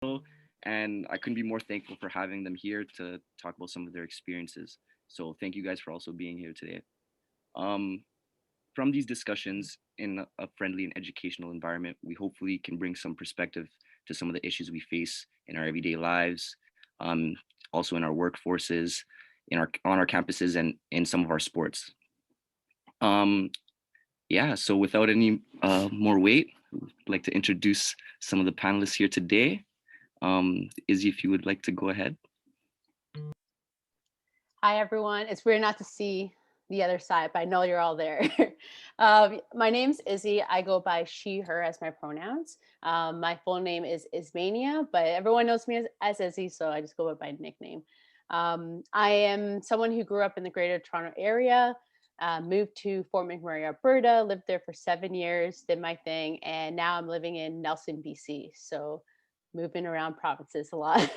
and I couldn't be more thankful for having them here to talk about some of their experiences. So thank you guys for also being here today. Um, from these discussions in a friendly and educational environment, we hopefully can bring some perspective to some of the issues we face in our everyday lives, um, also in our workforces, in our on our campuses, and in some of our sports. Um, yeah, so without any more wait, I'd like to introduce some of the panelists here today. Izzy, if you would like to go ahead. Hi, everyone. It's weird not to see the other side, but I know you're all there. My name's Izzy. I go by she, her as my pronouns. My full name is Ismania, but everyone knows me as Izzy, so I just go with my nickname. I am someone who grew up in the Greater Toronto area, moved to Fort McMurray, Alberta, lived there for 7 years, did my thing, and now I'm living in Nelson, BC. So moving around provinces a lot.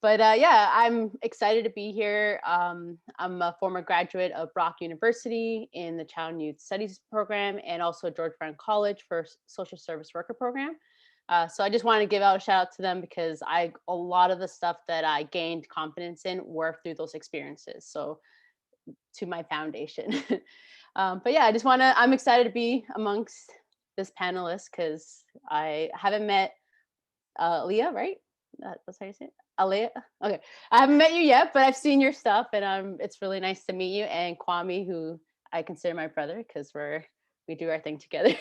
But yeah, I'm excited to be here. I'm a former graduate of Brock University in the Child and Youth Studies program and also George Brown College for social service worker program. So I just want to give out a shout out to them because a lot of the stuff that I gained confidence in were through those experiences. So to my foundation. But yeah, I'm excited to be amongst this panelist because I haven't met Leah, right? That's how you say it. Alia. Okay, I haven't met you yet, but I've seen your stuff, and it's really nice to meet you. And Kwame, who I consider my brother, because we do our thing together.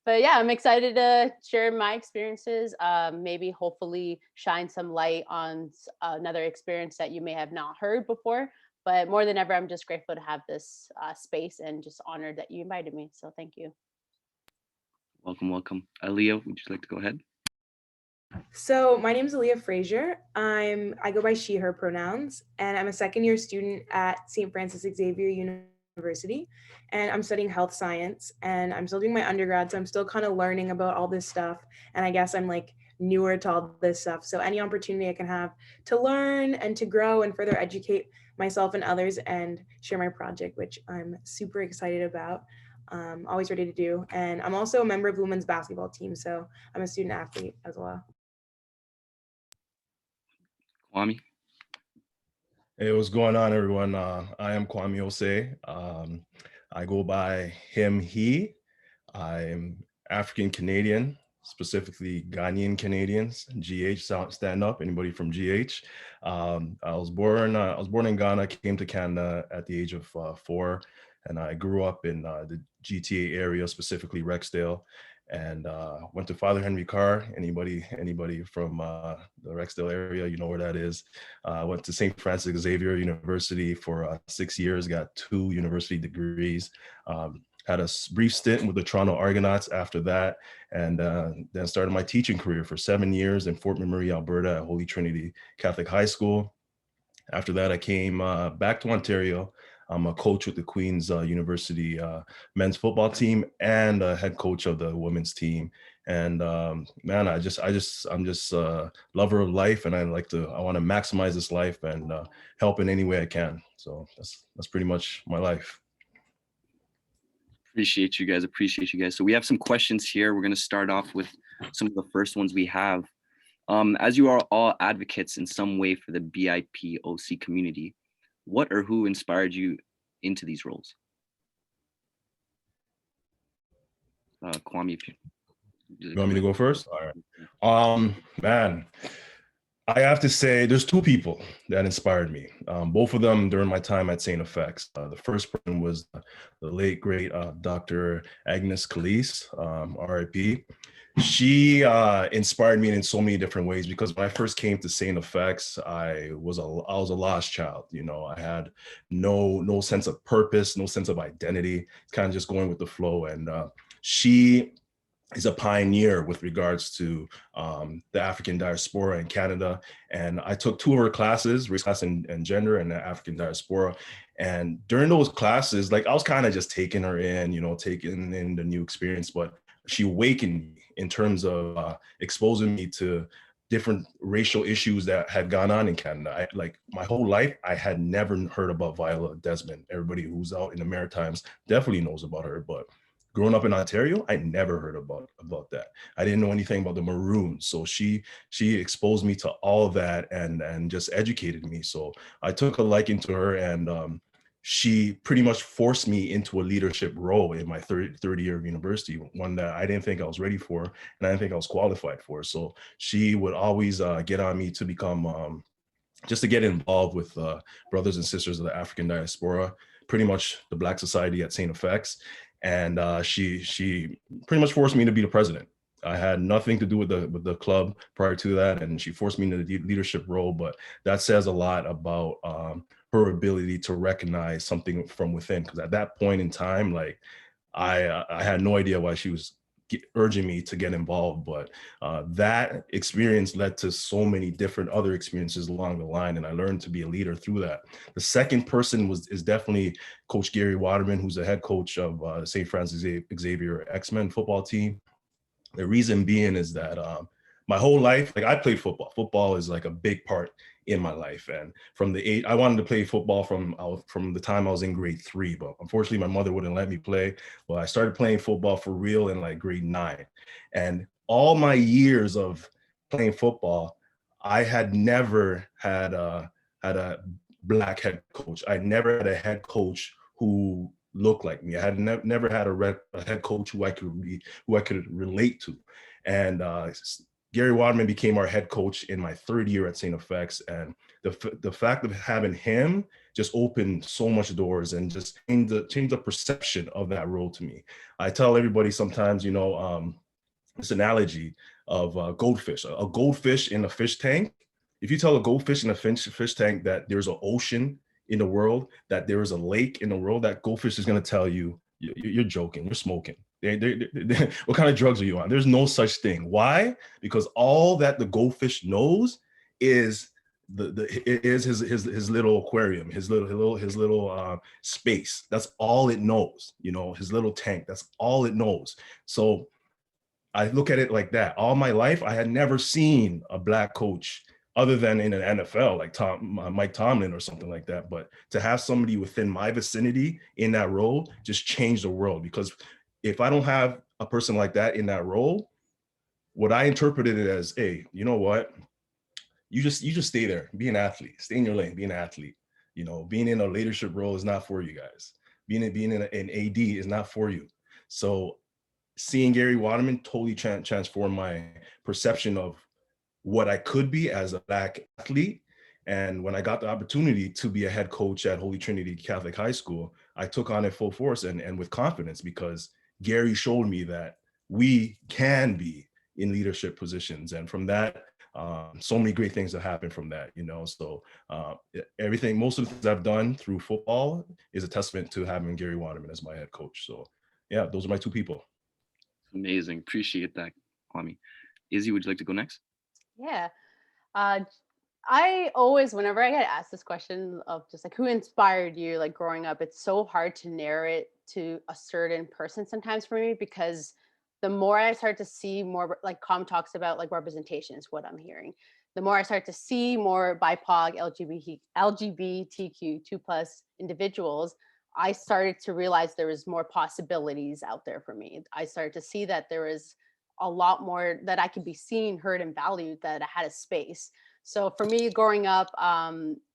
But yeah, I'm excited to share my experiences. Maybe hopefully shine some light on another experience that you may have not heard before. But more than ever, I'm just grateful to have this space and just honored that you invited me. So thank you. Welcome, welcome. Aaliyah, would you like to go ahead? So my name is Alia Frazier. I go by she her pronouns, and I'm a second year student at St. Francis Xavier University, and I'm studying health science. And I'm still doing my undergrad, so I'm still kind of learning about all this stuff. And I guess I'm like newer to all this stuff. So any opportunity I can have to learn and to grow and further educate myself and others and share my project, which I'm super excited about. Always ready to do. And I'm also a member of the women's basketball team, so I'm a student athlete as well. Kwame? Hey, what's going on, everyone? I am Kwame Osei. I go by him, he. I'm African Canadian, specifically Ghanaian Canadians. GH, stand up. Anybody from GH? I was born in Ghana. Came to Canada at the age of 4, and I grew up in the GTA area, specifically Rexdale. And went to Father Henry Carr. Anybody from the Rexdale area, you know where that is. Went to St. Francis Xavier University for 6 years, got 2 university degrees. Had a brief stint with the Toronto Argonauts after that, and then started my teaching career for 7 years in Fort McMurray, Alberta at Holy Trinity Catholic High School. After that, I came back to Ontario. I'm a coach with the Queen's University men's football team and a head coach of the women's team. And man, I'm just a lover of life, and I want to maximize this life and help in any way I can. So that's pretty much my life. Appreciate you guys. Appreciate you guys. So we have some questions here. We're going to start off with some of the first ones we have. As you are all advocates in some way for the BIPOC community, what or who inspired you into these roles? Kwame, if you want me to go first? All right. Man, I have to say there's 2 people that inspired me. Both of them during my time at St. FX. The first person was the late, great Dr. Agnes Calise, RIP. She inspired me in so many different ways because when I first came to St. FX, I was a lost child. You know, I had no sense of purpose, no sense of identity, kind of just going with the flow. And she is a pioneer with regards to the African diaspora in Canada. And I took 2 of her classes, race class and gender and the African diaspora. And during those classes, like I was kind of just taking her in, you know, taking in the new experience, but she awakened me in terms of exposing me to different racial issues that had gone on in Canada. Like my whole life, I had never heard about Viola Desmond. Everybody who's out in the Maritimes definitely knows about her, but growing up in Ontario, I never heard about that. I didn't know anything about the Maroons. So she exposed me to all of that and just educated me. So I took a liking to her, and she pretty much forced me into a leadership role in my third year of university, one that I didn't think I was ready for, and I didn't think I was qualified for. So she would always get on me to become just to get involved with brothers and sisters of the African diaspora, pretty much the Black Society at St. FX. And she pretty much forced me to be the president. I had nothing to do with the club prior to that, and she forced me into the leadership role. But that says a lot about her ability to recognize something from within. Because at that point in time, like I had no idea why she was urging me to get involved, but that experience led to so many different other experiences along the line, and I learned to be a leader through that. The second person is definitely Coach Gary Waterman, who's the head coach of St. Francis Xavier X-Men football team. The reason being is that my whole life, like I played football. Football is like a big part in my life, and I wanted to play football from the time I was in grade 3, but unfortunately my mother wouldn't let me play. Well, I started playing football for real in like grade 9, and all my years of playing football, I had never had a Black head coach. I never had a head coach who looked like me. I had never had a head coach who I could relate to, and Gary Waterman became our head coach in my third year at St. FX, and the fact of having him just opened so much doors and just changed the perception of that role to me. I tell everybody sometimes, this analogy of goldfish. A goldfish in a fish tank. If you tell a goldfish in a fish tank that there's an ocean in the world, that there is a lake in the world, that goldfish is going to tell you, you're joking, you're smoking. What kind of drugs are you on? There's no such thing. Why? Because all that the goldfish knows is his little aquarium, his little space. That's all it knows. His little tank. That's all it knows. So I look at it like that. All my life, I had never seen a Black coach other than in an NFL, like Mike Tomlin or something like that. But to have somebody within my vicinity in that role just changed the world. Because if I don't have a person like that in that role, what I interpreted it as, hey, you know what? You just stay there, be an athlete, stay in your lane, be an athlete. Being in a leadership role is not for you guys. Being in an AD is not for you. So seeing Gary Waterman totally transformed my perception of what I could be as a Black athlete. And when I got the opportunity to be a head coach at Holy Trinity Catholic High School, I took on it full force and with confidence, because Gary showed me that we can be in leadership positions. And from that, so many great things have happened from that, So most of the things I've done through football is a testament to having Gary Waterman as my head coach. So yeah, those are my two people. Amazing. Appreciate that, Kwame. Izzy, would you like to go next? Yeah. I always, whenever I get asked this question of just like who inspired you, like growing up, it's so hard to narrow it to a certain person sometimes for me, because the more I start to see more, like Com talks about, like representation is what I'm hearing. The more I start to see more BIPOC, LGBTQ2+ individuals, I started to realize there was more possibilities out there for me. I started to see that there was a lot more that I could be seen, heard, and valued, that I had a space. So for me, growing up,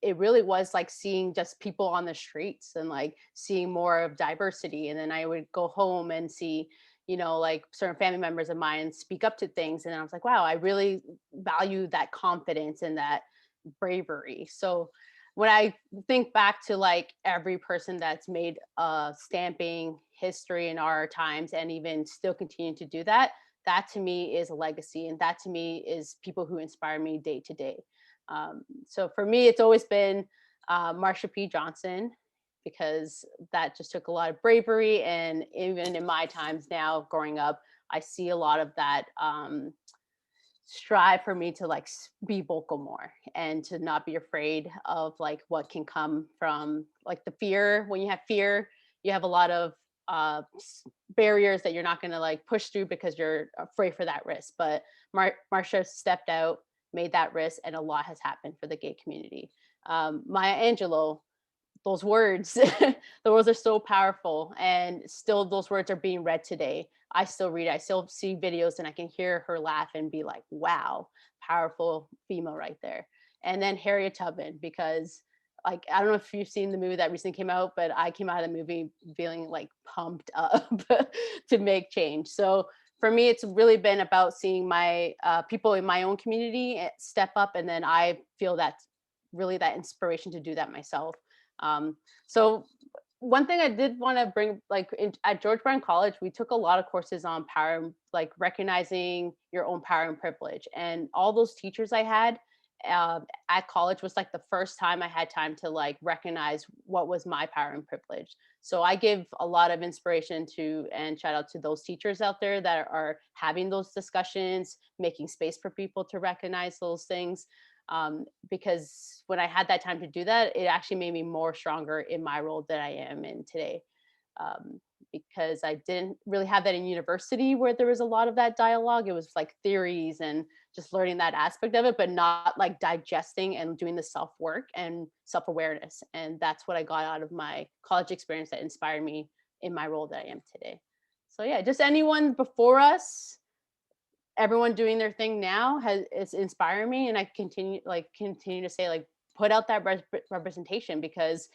it really was like seeing just people on the streets and like seeing more of diversity. And then I would go home and see, like certain family members of mine speak up to things. And I was like, wow, I really value that confidence and that bravery. So when I think back to like every person that's made stamping history in our times and even still continue to do that, that to me is a legacy. And that to me is people who inspire me day to day. So for me, it's always been Marsha P. Johnson, because that just took a lot of bravery. And even in my times now growing up, I see a lot of that strive for me to like be vocal more and to not be afraid of like what can come from like the fear. When you have fear, you have a lot of barriers that you're not going to like push through because you're afraid for that risk. But Marsha stepped out, made that risk, and a lot has happened for the gay community. Maya Angelou those words, the words are so powerful, and still those words are being read today. I still read it. I still see videos and I can hear her laugh and be like, wow, powerful female right there. And then Harriet Tubman, because like, I don't know if you've seen the movie that recently came out, but I came out of the movie feeling like pumped up to make change. So for me, it's really been about seeing my people in my own community step up. And then I feel that's really that inspiration to do that myself. So one thing I did want to bring, like at George Brown College, we took a lot of courses on power, like recognizing your own power and privilege. And all those teachers I had at college was like the first time I had time to like recognize what was my power and privilege. So I give a lot of inspiration to and shout out to those teachers out there that are having those discussions, making space for people to recognize those things. Because when I had that time to do that, it actually made me more stronger in my role that I am in today. Um, because I didn't really have that in university where there was a lot of that dialogue. It was like theories and just learning that aspect of it, but not like digesting and doing the self work and self awareness. And that's what I got out of my college experience that inspired me in my role that I am today. So yeah, just anyone before us, everyone doing their thing now has it's inspiring me, and I continue to say like put out that representation, because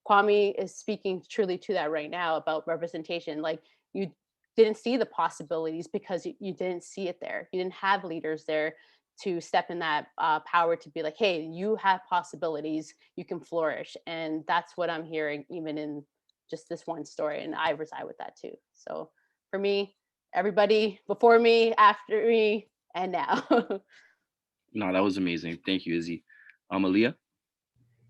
Kwame is speaking truly to that right now about representation. Like you didn't see the possibilities because you didn't see it there. You didn't have leaders there to step in that power to be like, hey, you have possibilities, you can flourish. And that's what I'm hearing even in just this one story. And I reside with that too. So for me, everybody before me, after me, and now. No, that was amazing. Thank you, Izzy. Alia?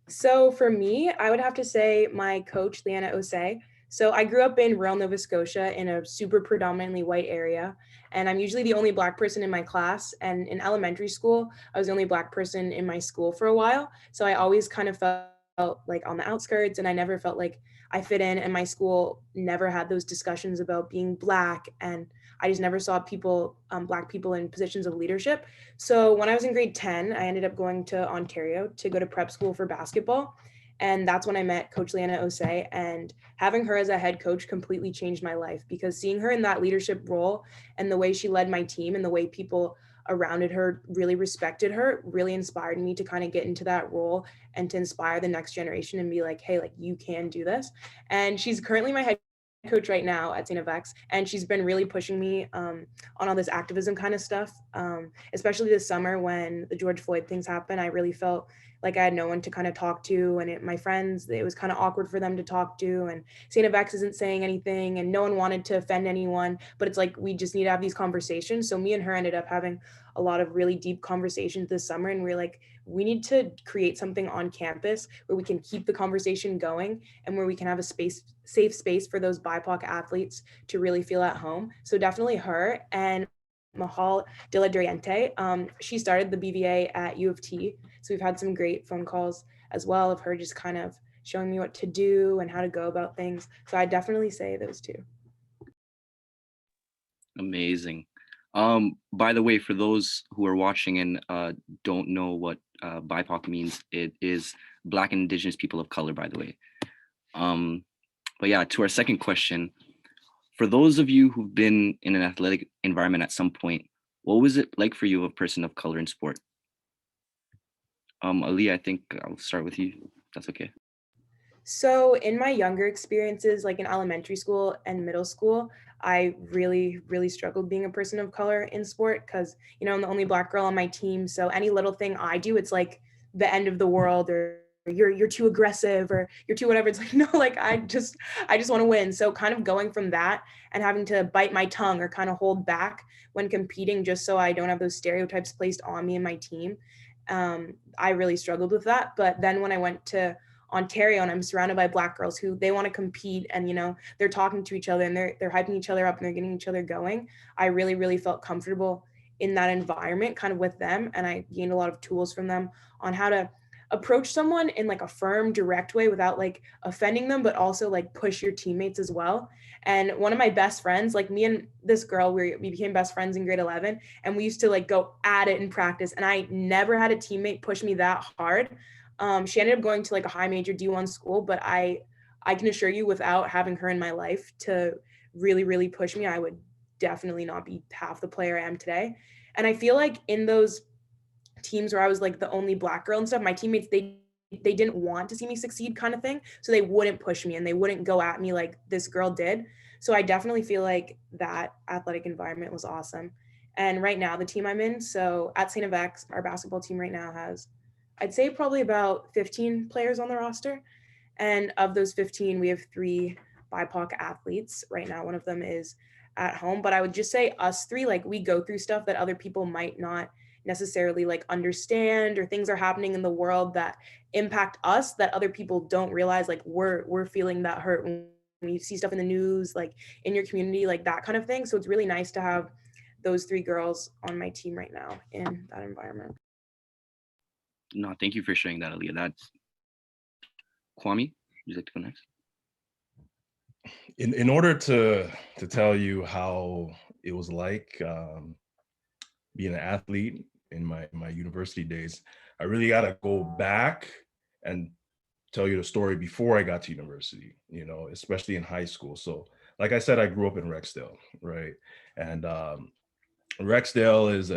So for me, I would have to say my coach, Leanna Osei. So I grew up in rural Nova Scotia in a super predominantly white area, and I'm usually the only Black person in my class. And in elementary school, I was the only Black person in my school for a while. So I always kind of felt like on the outskirts, and I never felt like I fit in. And my school never had those discussions about being Black, and I just never saw people, Black people in positions of leadership. So when I was in grade 10, I ended up going to Ontario to go to prep school for basketball. And that's when I met Coach Leanna Osei. And having her as a head coach completely changed my life, because seeing her in that leadership role and the way she led my team and the way people around her really respected her really inspired me to kind of get into that role and to inspire the next generation and be like, hey, like you can do this. And she's currently my head coach right now at St. FX, and she's been really pushing me on all this activism kind of stuff, especially this summer when the George Floyd things happened. I really felt like I had no one to kind of talk to, and my friends, it was kind of awkward for them to talk to, and St. FX isn't saying anything, and no one wanted to offend anyone, but it's like we just need to have these conversations. So me and her ended up having a lot of really deep conversations this summer, and we're like, we need to create something on campus where we can keep the conversation going and where we can have a safe space for those BIPOC athletes to really feel at home. So definitely her. And Mahal De La Doriente, she started the BVA at U of T. So we've had some great phone calls as well of her just kind of showing me what to do and how to go about things. So I definitely say those two. Amazing. By the way, for those who are watching and don't know what BIPOC means, it is Black and Indigenous people of color, by the way. But yeah, to our second question, for those of you who've been in an athletic environment at some point, what was it like for you, a person of color in sport? Alia, I think I'll start with you. That's okay. So in my younger experiences, like in elementary school and middle school, I really, really struggled being a person of color in sport because, you know, I'm the only Black girl on my team. So any little thing I do, it's like the end of the world, or you're too aggressive, or you're too whatever. It's like, no, like I just want to win. So kind of going from that and having to bite my tongue or kind of hold back when competing just so I don't have those stereotypes placed on me and my team. I really struggled with that. But then when I went to Ontario and I'm surrounded by Black girls who they want to compete, and you know they're talking to each other and they're hyping each other up and they're getting each other going, I really, really felt comfortable in that environment kind of with them, and I gained a lot of tools from them on how to approach someone in like a firm, direct way without like offending them, but also like push your teammates as well. And one of my best friends, like me and this girl, we became best friends in grade 11, and we used to like go at it in practice, and I never had a teammate push me that hard She ended up going to like a high major D1 school, but I can assure you, without having her in my life to really, really push me, I would definitely not be half the player I am today. And I feel like in those teams where I was like the only Black girl and stuff, my teammates, they didn't want to see me succeed, kind of thing. So they wouldn't push me and they wouldn't go at me like this girl did. So I definitely feel like that athletic environment was awesome. And right now, the team I'm in, so at St. FX, our basketball team right now has, I'd say, probably about 15 players on the roster. And of those 15, we have 3 BIPOC athletes. Right now, one of them is at home. But I would just say us 3, like, we go through stuff that other people might not necessarily like understand, or things are happening in the world that impact us that other people don't realize. Like, we're feeling that hurt when you see stuff in the news, like in your community, like that kind of thing. So it's really nice to have those 3 girls on my team right now in that environment. No, thank you for sharing that, Alia. That's Kwame. Would you like to go next? In order to tell you how it was like being an athlete in my university days, I really got to go back and tell you the story before I got to university, you know, especially in high school. So like I said, I grew up in Rexdale, right? And Rexdale is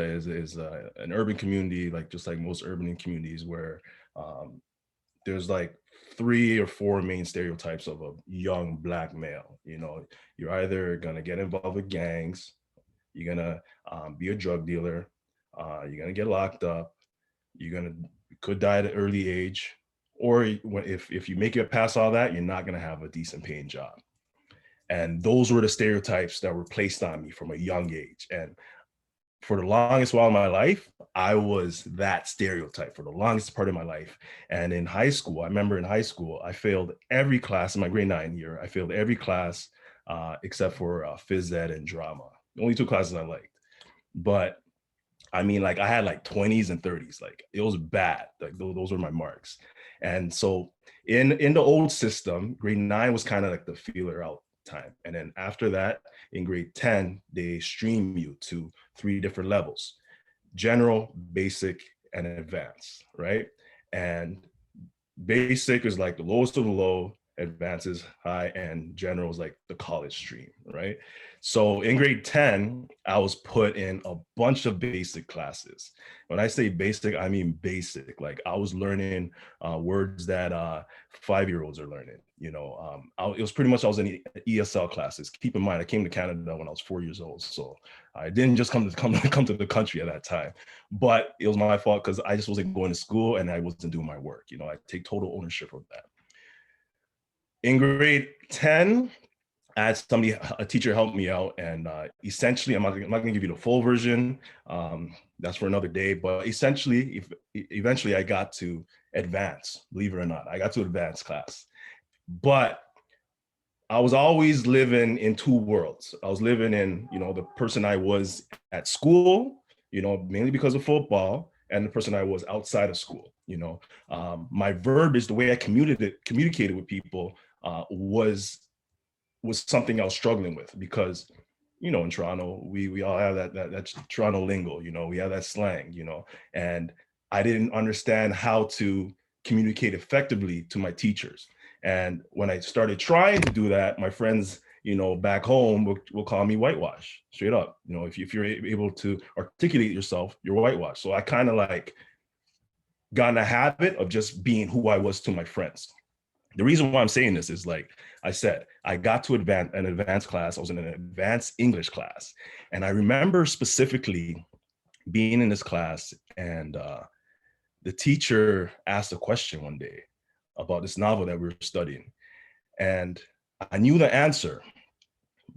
an urban community, like just like most urban communities, where there's like 3 or 4 main stereotypes of a young Black male. You know, you're either gonna get involved with gangs, you're gonna be a drug dealer, you're gonna get locked up, you could die at an early age, or if you make it past all that, you're not gonna have a decent paying job. And those were the stereotypes that were placed on me from a young age. And for the longest while of my life, I was that stereotype for the longest part of my life. And in high school, I remember in high school, I failed every class in my grade 9 year. I failed every class except for phys ed and drama. The only 2 classes I liked. But I mean, like, I had like 20s and 30s. Like, it was bad. Like, those were my marks. And so in the old system, grade 9 was kind of like the feeler out time. And then after that, in grade 10, they stream you to 3 different levels: general, basic, and advanced, right? And basic is like the lowest of the low, advanced is high, and general is like the college stream, right? So in grade 10, I was put in a bunch of basic classes. When I say basic, I mean basic. Like, I was learning words that 5-year-olds are learning. You know, it was pretty much, I was in ESL classes. Keep in mind, I came to Canada when I was 4 years old, so I didn't just come to the country at that time. But it was my fault because I just wasn't going to school and I wasn't doing my work. You know, I take total ownership of that. In grade 10, I had a teacher help me out, and essentially, I'm not going to give you the full version. That's for another day. But essentially, eventually, I got to advance. Believe it or not, I got to advanced class. But I was always living in 2 worlds. I was living in, you know, the person I was at school, you know, mainly because of football, and the person I was outside of school. You know, my verbiage, the way I communicated with people, was something I was struggling with, because, you know, in Toronto, we all have that Toronto lingo, you know, we have that slang, you know, and I didn't understand how to communicate effectively to my teachers. And when I started trying to do that, my friends, you know, back home will call me whitewash, straight up. You know, if you're able to articulate yourself, you're whitewash. So I kind of like got in a habit of just being who I was to my friends. The reason why I'm saying this is, like I said, I got to an advanced class. I was in an advanced English class. And I remember specifically being in this class, and the teacher asked a question one day about this novel that we were studying. And I knew the answer,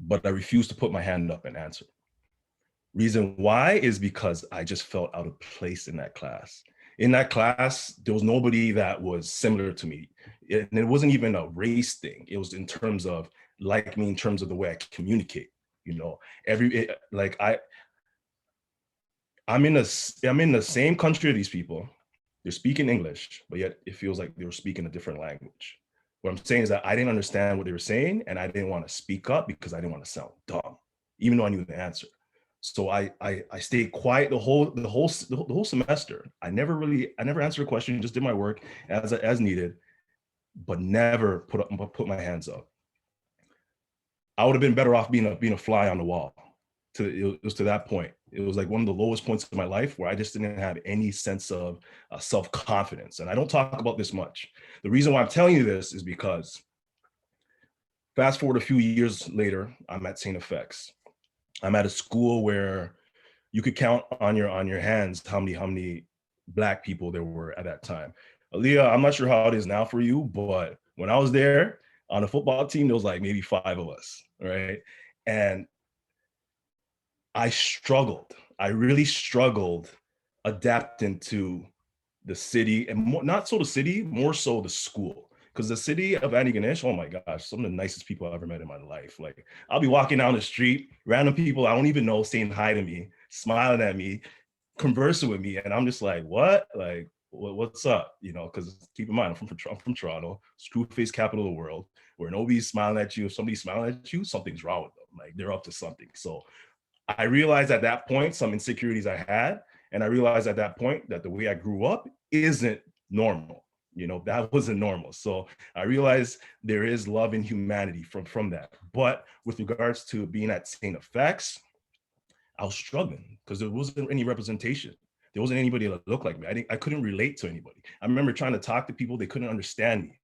but I refused to put my hand up and answer. Reason why is because I just felt out of place in that class. In that class, there was nobody that was similar to me. And it wasn't even a race thing. It was in terms of like me, in terms of the way I communicate. You know, I'm in the same country as these people. They're speaking English, but yet it feels like they were speaking a different language. What I'm saying is that I didn't understand what they were saying, and I didn't want to speak up because I didn't want to sound dumb, even though I knew the answer. So I stayed quiet the whole semester. I never answered a question, just did my work as needed, but never put my hands up. I would have been better off being a fly on the wall. It was to that point. It was like one of the lowest points of my life where I just didn't have any sense of self-confidence. And I don't talk about this much. The reason why I'm telling you this is because fast forward a few years later, I'm at St. FX. I'm at a school where you could count on your hands how many Black people there were at that time. Aaliyah, I'm not sure how it is now for you, but when I was there on the football team, there was like maybe 5 of us, right? And I struggled. I really struggled adapting to the city, and not so the city, more so the school. Because the city of Antigonish, oh my gosh, some of the nicest people I've ever met in my life. Like, I'll be walking down the street, random people I don't even know saying hi to me, smiling at me, conversing with me, and I'm just like, what? Like, what's up? You know, because keep in mind, I'm from Toronto, screw-face capital of the world, where nobody's smiling at you. If somebody's smiling at you, something's wrong with them. Like, they're up to something. So I realized at that point some insecurities I had, and I realized at that point that the way I grew up isn't normal. You know, that wasn't normal. So I realized there is love and humanity from that. But with regards to being at St. FX, I was struggling because there wasn't any representation. There wasn't anybody that looked like me. I couldn't relate to anybody. I remember trying to talk to people, they couldn't understand me.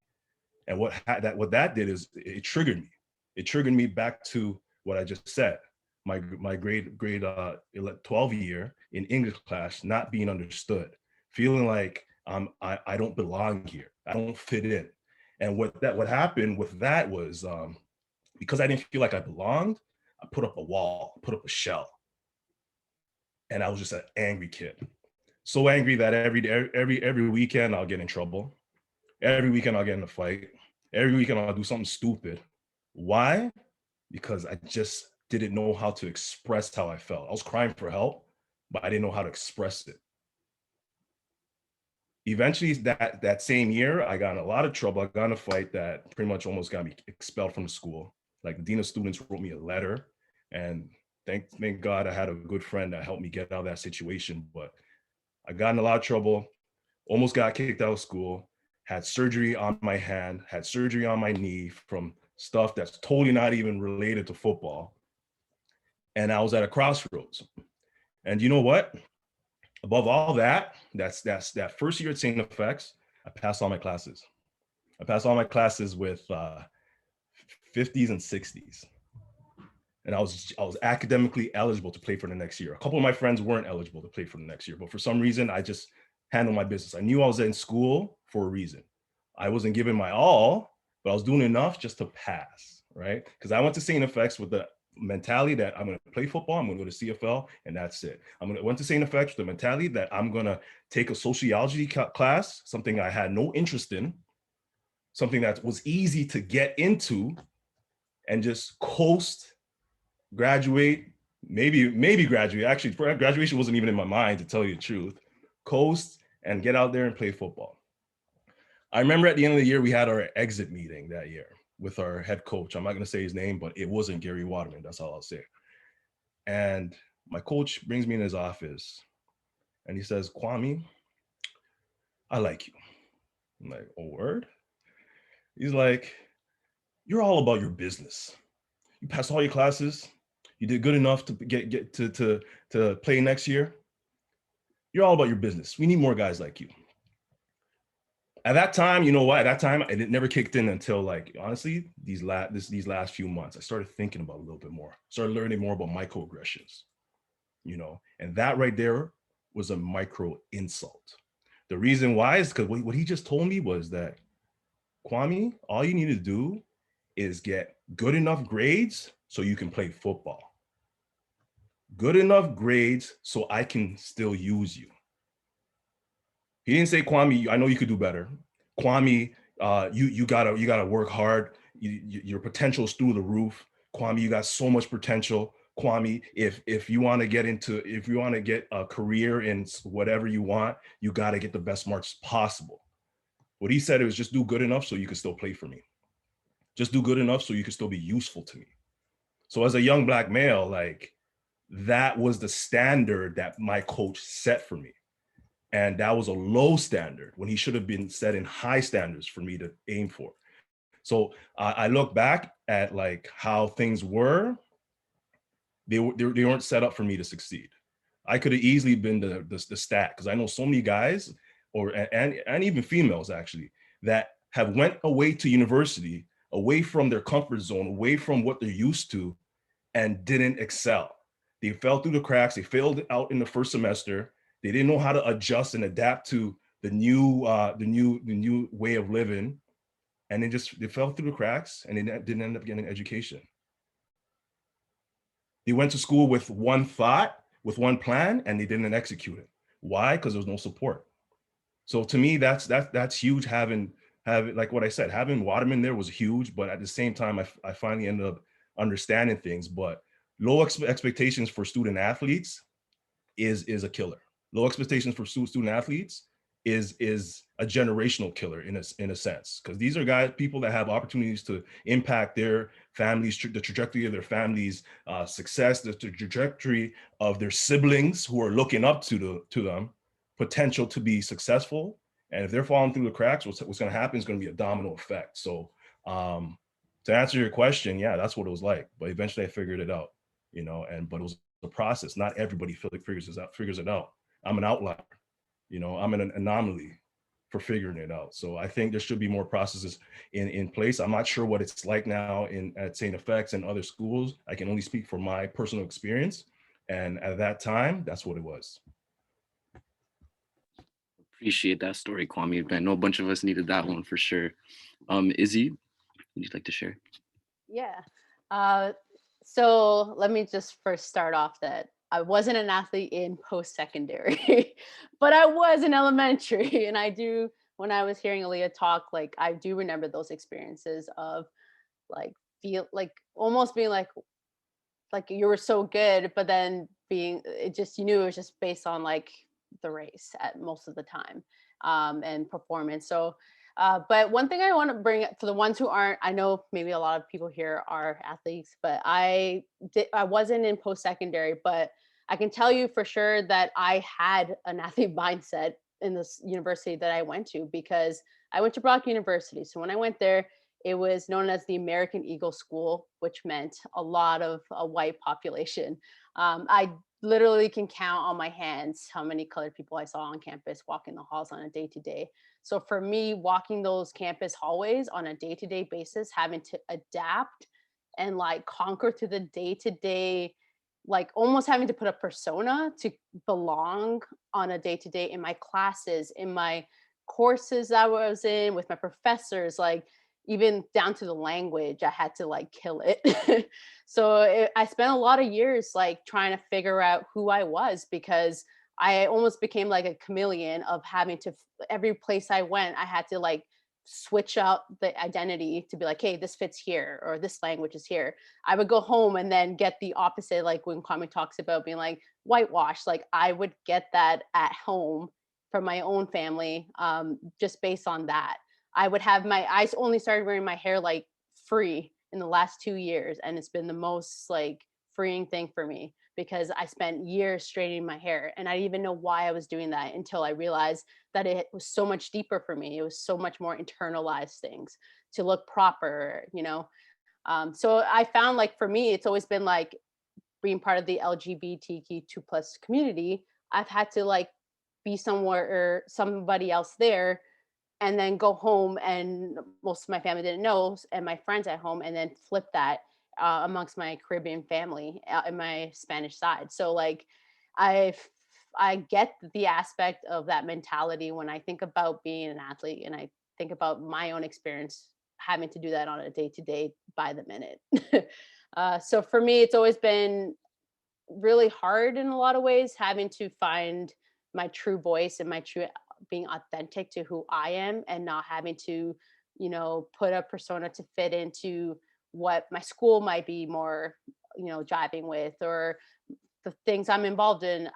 And what that did is it triggered me. It triggered me back to what I just said. My grade 12 year in English class, not being understood, feeling like I don't belong here. I don't fit in. And what happened with that was because I didn't feel like I belonged, I put up a wall, put up a shell. And I was just an angry kid. So angry that every weekend I'll get in trouble. Every weekend I'll get in a fight. Every weekend I'll do something stupid. Why? Because I just didn't know how to express how I felt. I was crying for help, but I didn't know how to express it. Eventually, that same year, I got in a lot of trouble. I got in a fight that pretty much almost got me expelled from the school. Like, the dean of students wrote me a letter, and thank God I had a good friend that helped me get out of that situation. But I got in a lot of trouble, almost got kicked out of school, had surgery on my hand, had surgery on my knee from stuff that's totally not even related to football. And I was at a crossroads. And you know what? Above all that, that's that first year at St. FX, I passed all my classes. I passed all my classes with 50s and 60s. And I was academically eligible to play for the next year. A couple of my friends weren't eligible to play for the next year, but for some reason, I just handled my business. I knew I was in school for a reason. I wasn't giving my all, but I was doing enough just to pass, right? Because I went to St. FX with the mentality that I'm going to play football, I'm going to go to CFL, and that's it. Went to St. FX with the mentality that I'm going to take a sociology class, something I had no interest in, something that was easy to get into, and just coast, graduate, maybe graduate. Actually, graduation wasn't even in my mind, to tell you the truth. Coast and get out there and play football. I remember at the end of the year, we had our exit meeting that year with our head coach. I'm not going to say his name, but it wasn't Gary Waterman. That's all I'll say. And my coach brings me in his office and he says, "Kwame, I like you." I'm like, "Oh, word?" He's like, "You're all about your business. You passed all your classes. You did good enough to get to play next year. You're all about your business. We need more guys like you." At that time, you know what? At that time, it never kicked in until, like, honestly, these last few months, I started thinking about it a little bit more. Started learning more about microaggressions, you know, and that right there was a micro insult. The reason why is because what he just told me was that, "Kwame, all you need to do is get good enough grades so you can play football. Good enough grades so I can still use you." He didn't say, "Kwame, I know you could do better. Kwame, you gotta work hard. Your potential is through the roof. Kwame, you got so much potential. Kwame, if you want to get a career in whatever you want, you got to get the best marks possible." What he said was, just do good enough so you can still play for me. Just do good enough so you can still be useful to me. So as a young Black male, like, that was the standard that my coach set for me. And that was a low standard when he should have been setting high standards for me to aim for. So I look back at like how things were, they weren't set up for me to succeed. I could have easily been the stat, because I know so many guys, and even females actually, that have went away to university, away from their comfort zone, away from what they're used to, and didn't excel. They fell through the cracks. They failed out in the first semester. They didn't know how to adjust and adapt to the new way of living, and they fell through the cracks, and they didn't end up getting an education. They went to school with one thought, with one plan, and they didn't execute it. Why? Because there was no support. So to me, that's huge. Having like what I said, having Waterman there was huge, but at the same time, I finally ended up understanding things. But low expectations for student athletes is a killer. Low expectations for student athletes is a generational killer in a sense, because these are people that have opportunities to impact their families, the trajectory of their families' success, the trajectory of their siblings who are looking up to them, potential to be successful. And if they're falling through the cracks, what's going to happen is going to be a domino effect. So to answer your question, yeah, that's what it was like. But eventually I figured it out, but it was a process. Not everybody figures it out. I'm an outlier. I'm an anomaly for figuring it out. So I think there should be more processes in place. I'm not sure what it's like now at St. FX and other schools. I can only speak for my personal experience. And at that time, that's what it was. Appreciate that story, Kwame. I know a bunch of us needed that one for sure. Izzy, would you like to share? Yeah. So let me just first start off that I wasn't an athlete in post-secondary, but I was in elementary. And when I was hearing Alia talk, like I do remember those experiences of almost being like you were so good, but then you knew it was just based on like the race at most of the time, and performance. So but one thing I want to bring up for the ones who aren't, I know maybe a lot of people here are athletes, but I wasn't in post-secondary, but I can tell you for sure that I had an athlete mindset in this university that I went to, because I went to Brock University. So when I went there, it was known as the American Eagle School, which meant a lot of a white population. I literally can count on my hands how many colored people I saw on campus walking the halls on a day-to-day. So for me, walking those campus hallways on a day-to-day basis, having to adapt and like conquer through the day-to-day, like almost having to put a persona to belong on a day-to-day in my classes, in my courses that I was in, with my professors, like even down to the language, I had to like kill it. So I spent a lot of years like trying to figure out who I was, because I almost became like a chameleon of having to, every place I went, I had to like switch out the identity to be like, hey, this fits here, or this language is here. I would go home and then get the opposite, like when Kwame talks about being like whitewash, like I would get that at home from my own family, just based on that. I only started wearing my hair like free in the last 2 years. And it's been the most like freeing thing for me, because I spent years straightening my hair and I didn't even know why I was doing that until I realized that it was so much deeper for me. It was so much more internalized things to look proper, So I found like for me, it's always been like being part of the LGBTQ2+ community. I've had to like be somewhere or somebody else there, and then go home, and most of my family didn't know, and my friends at home, and then flip that amongst my Caribbean family and my Spanish side. So like I get the aspect of that mentality when I think about being an athlete, and I think about my own experience having to do that on a day-to-day by the minute. So for me, it's always been really hard in a lot of ways, having to find my true voice and my true being authentic to who I am, and not having to, put a persona to fit into what my school might be more, jiving with, or the things I'm involved in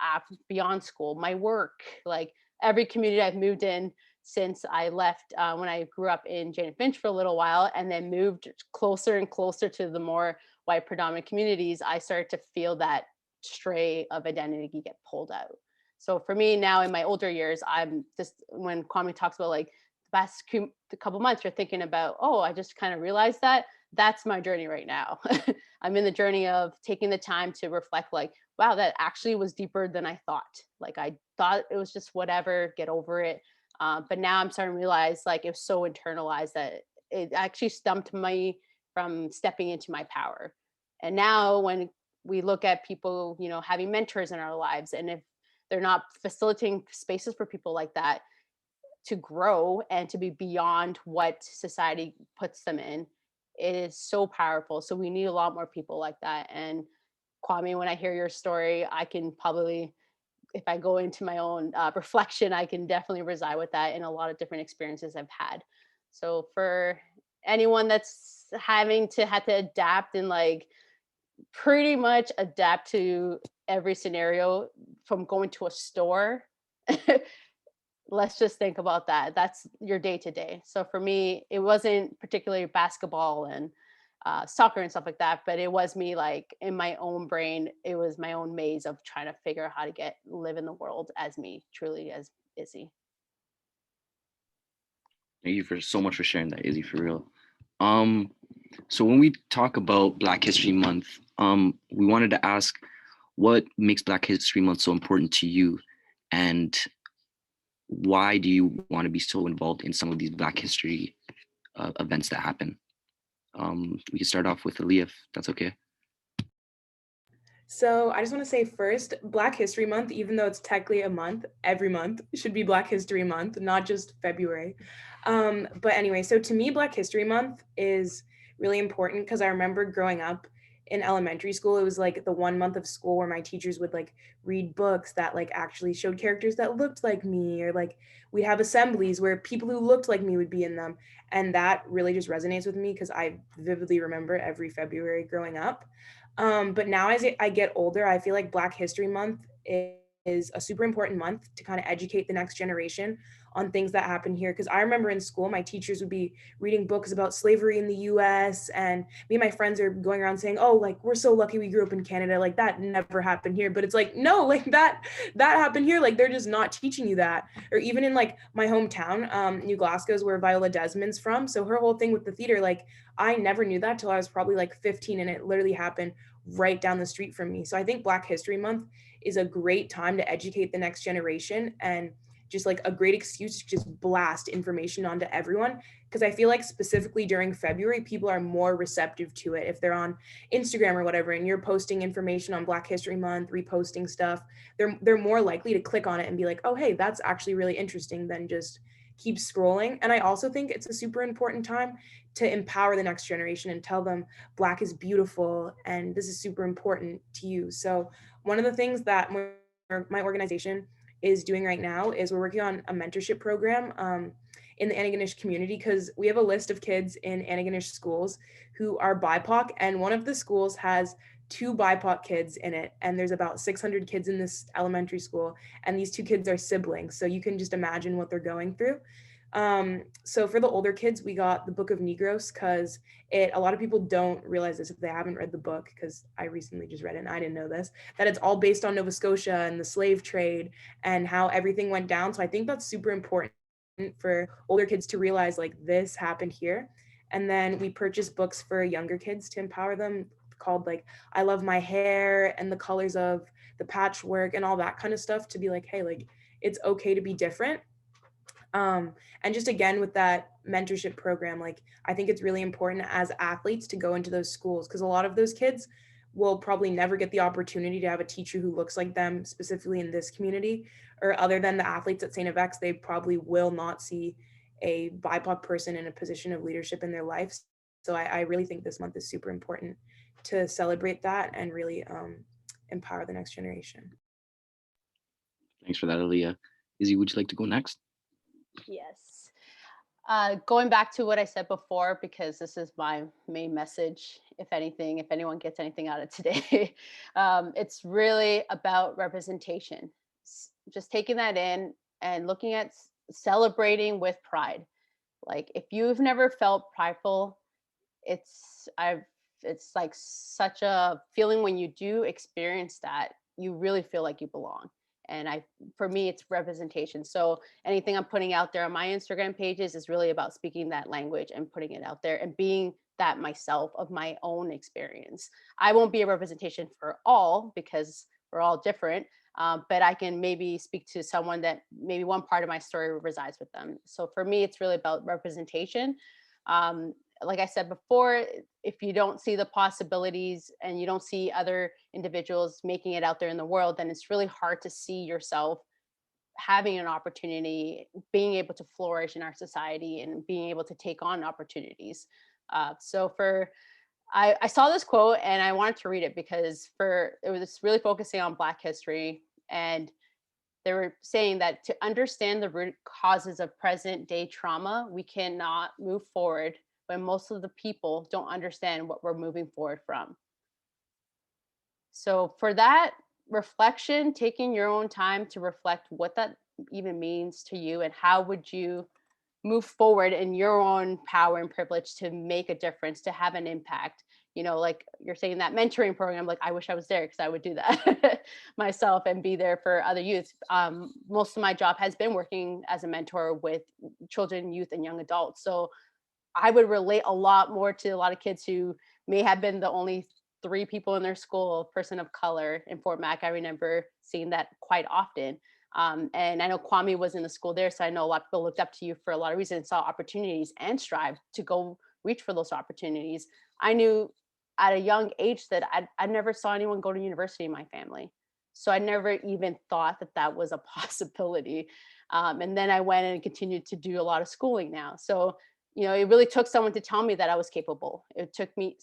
beyond school, my work, like every community I've moved in since I left when I grew up in Jane and Finch for a little while, and then moved closer and closer to the more white predominant communities, I started to feel that stray of identity get pulled out. So for me now in my older years, I'm just, when Kwame talks about like the past couple months, you're thinking about, oh, I just kind of realized that that's my journey right now. I'm in the journey of taking the time to reflect like, wow, that actually was deeper than I thought. Like I thought it was just whatever, get over it. But now I'm starting to realize like it was so internalized that it actually stumped me from stepping into my power. And now when we look at people, you know, having mentors in our lives, and if they're not facilitating spaces for people like that to grow and to be beyond what society puts them in, it is so powerful. So we need a lot more people like that. And Kwame, when I hear your story, I can probably, if I go into my own reflection, I can definitely reside with that in a lot of different experiences I've had. So for anyone that's had to adapt and like pretty much adapt to every scenario from going to a store, let's just think about that. That's your day to day. So for me, it wasn't particularly basketball and soccer and stuff like that, but it was me like in my own brain, it was my own maze of trying to figure out how to live in the world as me, truly as Izzy. Thank you for so much for sharing that, Izzy, for real. Um, so when we talk about Black History Month, we wanted to ask what makes Black History Month so important to you, and why do you want to be so involved in some of these Black history events that happen? We can start off with Alia, if that's okay. So I just want to say first, Black History Month, even though it's technically a month, every month should be Black History Month, not just February. But anyway, so to me, Black History Month is really important because I remember growing up in elementary school, it was like the 1 month of school where my teachers would like read books that like actually showed characters that looked like me, or like we'd have assemblies where people who looked like me would be in them. And that really just resonates with me because I vividly remember every February growing up. But now as I get older, I feel like Black History Month is a super important month to kind of educate the next generation on things that happen here. Because I remember in school, my teachers would be reading books about slavery in the US, and me and my friends are going around saying, oh, like, we're so lucky we grew up in Canada. Like, that never happened here. But it's like, no, like that happened here. Like, they're just not teaching you that. Or even in like my hometown, New Glasgow is where Viola Desmond's from. So her whole thing with the theater, like, I never knew that till I was probably like 15, and it literally happened right down the street from me. So I think Black History Month is a great time to educate the next generation, and just like a great excuse to just blast information onto everyone. Because I feel like specifically during February, people are more receptive to it. If they're on Instagram or whatever, and you're posting information on Black History Month, reposting stuff, they're more likely to click on it and be like, oh, hey, that's actually really interesting, than just keep scrolling. And I also think it's a super important time to empower the next generation and tell them Black is beautiful and this is super important to you. So one of the things that my organization is doing right now is we're working on a mentorship program in the Antigonish community, because we have a list of kids in Antigonish schools who are BIPOC, and one of the schools has 2 BIPOC kids in it, and there's about 600 kids in this elementary school, and these 2 kids are siblings, so you can just imagine what they're going through. So for the older kids, we got the Book of Negros, because a lot of people don't realize this if they haven't read the book, because I recently just read it and I didn't know this, that it's all based on Nova Scotia and the slave trade and how everything went down. So I think that's super important for older kids to realize like this happened here. And then we purchased books for younger kids to empower them, called like I Love My Hair and the colors of the patchwork and all that kind of stuff, to be like, hey, like it's okay to be different. And just again with that mentorship program, like I think it's really important as athletes to go into those schools, because a lot of those kids will probably never get the opportunity to have a teacher who looks like them, specifically in this community, or other than the athletes at St. FX, they probably will not see a BIPOC person in a position of leadership in their lives. So I really think this month is super important to celebrate that and really empower the next generation. Thanks for that, Alia. Izzy, would you like to go next? Yes. Going back to what I said before, because this is my main message, if anything, if anyone gets anything out of today, it's really about representation. Just taking that in and looking at celebrating with pride. Like if you've never felt prideful, it's like such a feeling when you do experience that, you really feel like you belong. And for me, it's representation. So anything I'm putting out there on my Instagram pages is really about speaking that language and putting it out there and being that myself of my own experience. I won't be a representation for all because we're all different, but I can maybe speak to someone that maybe one part of my story resides with them. So for me, it's really about representation. Um, like I said before, if you don't see the possibilities and you don't see other individuals making it out there in the world, then it's really hard to see yourself having an opportunity, being able to flourish in our society and being able to take on opportunities. So for I saw this quote and I wanted to read it because it was really focusing on Black history, and they were saying that to understand the root causes of present day trauma, we cannot move forward when most of the people don't understand what we're moving forward from. So for that reflection, taking your own time to reflect what that even means to you and how would you move forward in your own power and privilege to make a difference, to have an impact. Like you're saying that mentoring program, like I wish I was there because I would do that myself and be there for other youth. Most of my job has been working as a mentor with children, youth, and young adults. So I would relate a lot more to a lot of kids who may have been the only three people in their school, person of color in Fort Mac. I remember seeing that quite often. And I know Kwame was in the school there, so I know a lot of people looked up to you for a lot of reasons, saw opportunities and strive to go reach for those opportunities. I knew at a young age that I never saw anyone go to university in my family. So I never even thought that that was a possibility. And then I went and continued to do a lot of schooling now. So it really took someone to tell me that I was capable. It took me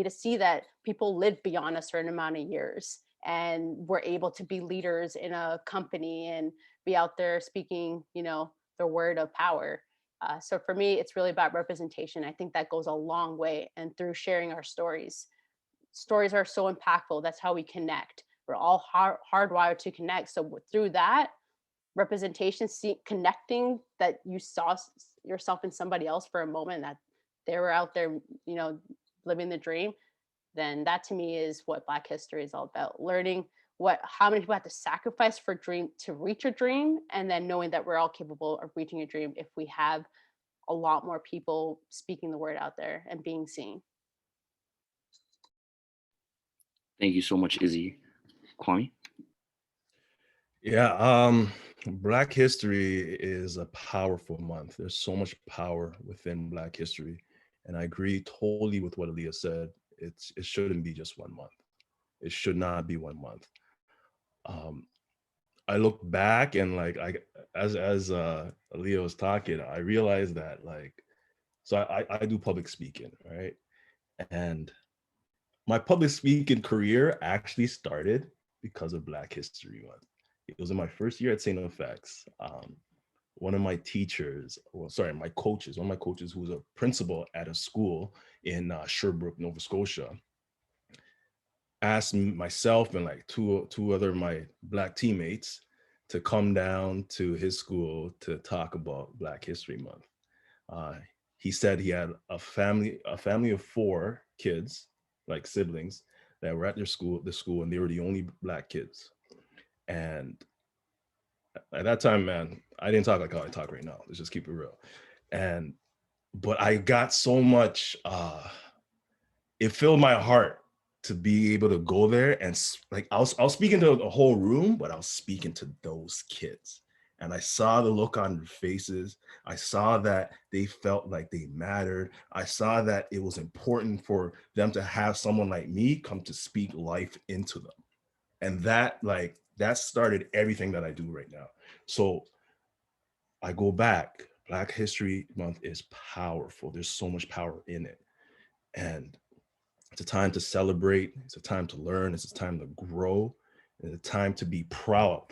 to see that people live beyond a certain amount of years and were able to be leaders in a company and be out there speaking, the word of power. So for me, it's really about representation. I think that goes a long way. And through sharing our stories, stories are so impactful. That's how we connect. We're all hardwired to connect. So through that, representation, connecting that you saw yourself in somebody else for a moment, that they were out there, living the dream, then that to me is what Black history is all about. Learning how many people have to sacrifice for dream to reach a dream, and then knowing that we're all capable of reaching a dream if we have a lot more people speaking the word out there and being seen. Thank you so much, Izzy. Kwame? Yeah, Black history is a powerful month. There's so much power within Black history. And I agree totally with what Alia said. It shouldn't be just 1 month. It should not be 1 month. I look back and like as Alia was talking, I realized that so I do public speaking, right? And my public speaking career actually started because of Black History Month. It was in my first year at St. FX. One of my coaches, who was a principal at a school in Sherbrooke, Nova Scotia, asked myself and like two other of my Black teammates to come down to his school to talk about Black History Month. He said he had a family of 4 kids, like siblings, that were at the school, and they were the only Black kids. And at that time, man, I didn't talk like how I talk right now. Let's just keep it real. But I got so much, it filled my heart to be able to go there and like, I was speaking to the whole room, but I was speaking to those kids. And I saw the look on their faces. I saw that they felt like they mattered. I saw that it was important for them to have someone like me come to speak life into them. And that started everything that I do right now. So I go back, Black History Month is powerful. There's so much power in it. And it's a time to celebrate. It's a time to learn. It's a time to grow. It's a time to be proud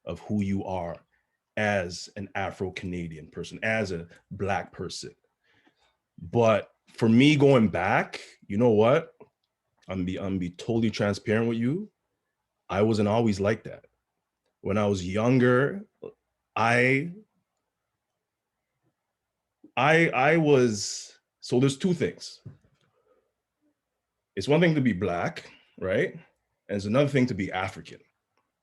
of who you are as an Afro-Canadian person, as a Black person. But for me going back, you know what? I'm be totally transparent with you. I wasn't always like that. When I was younger, I was, so there's 2 things. It's one thing to be Black, right? And it's another thing to be African.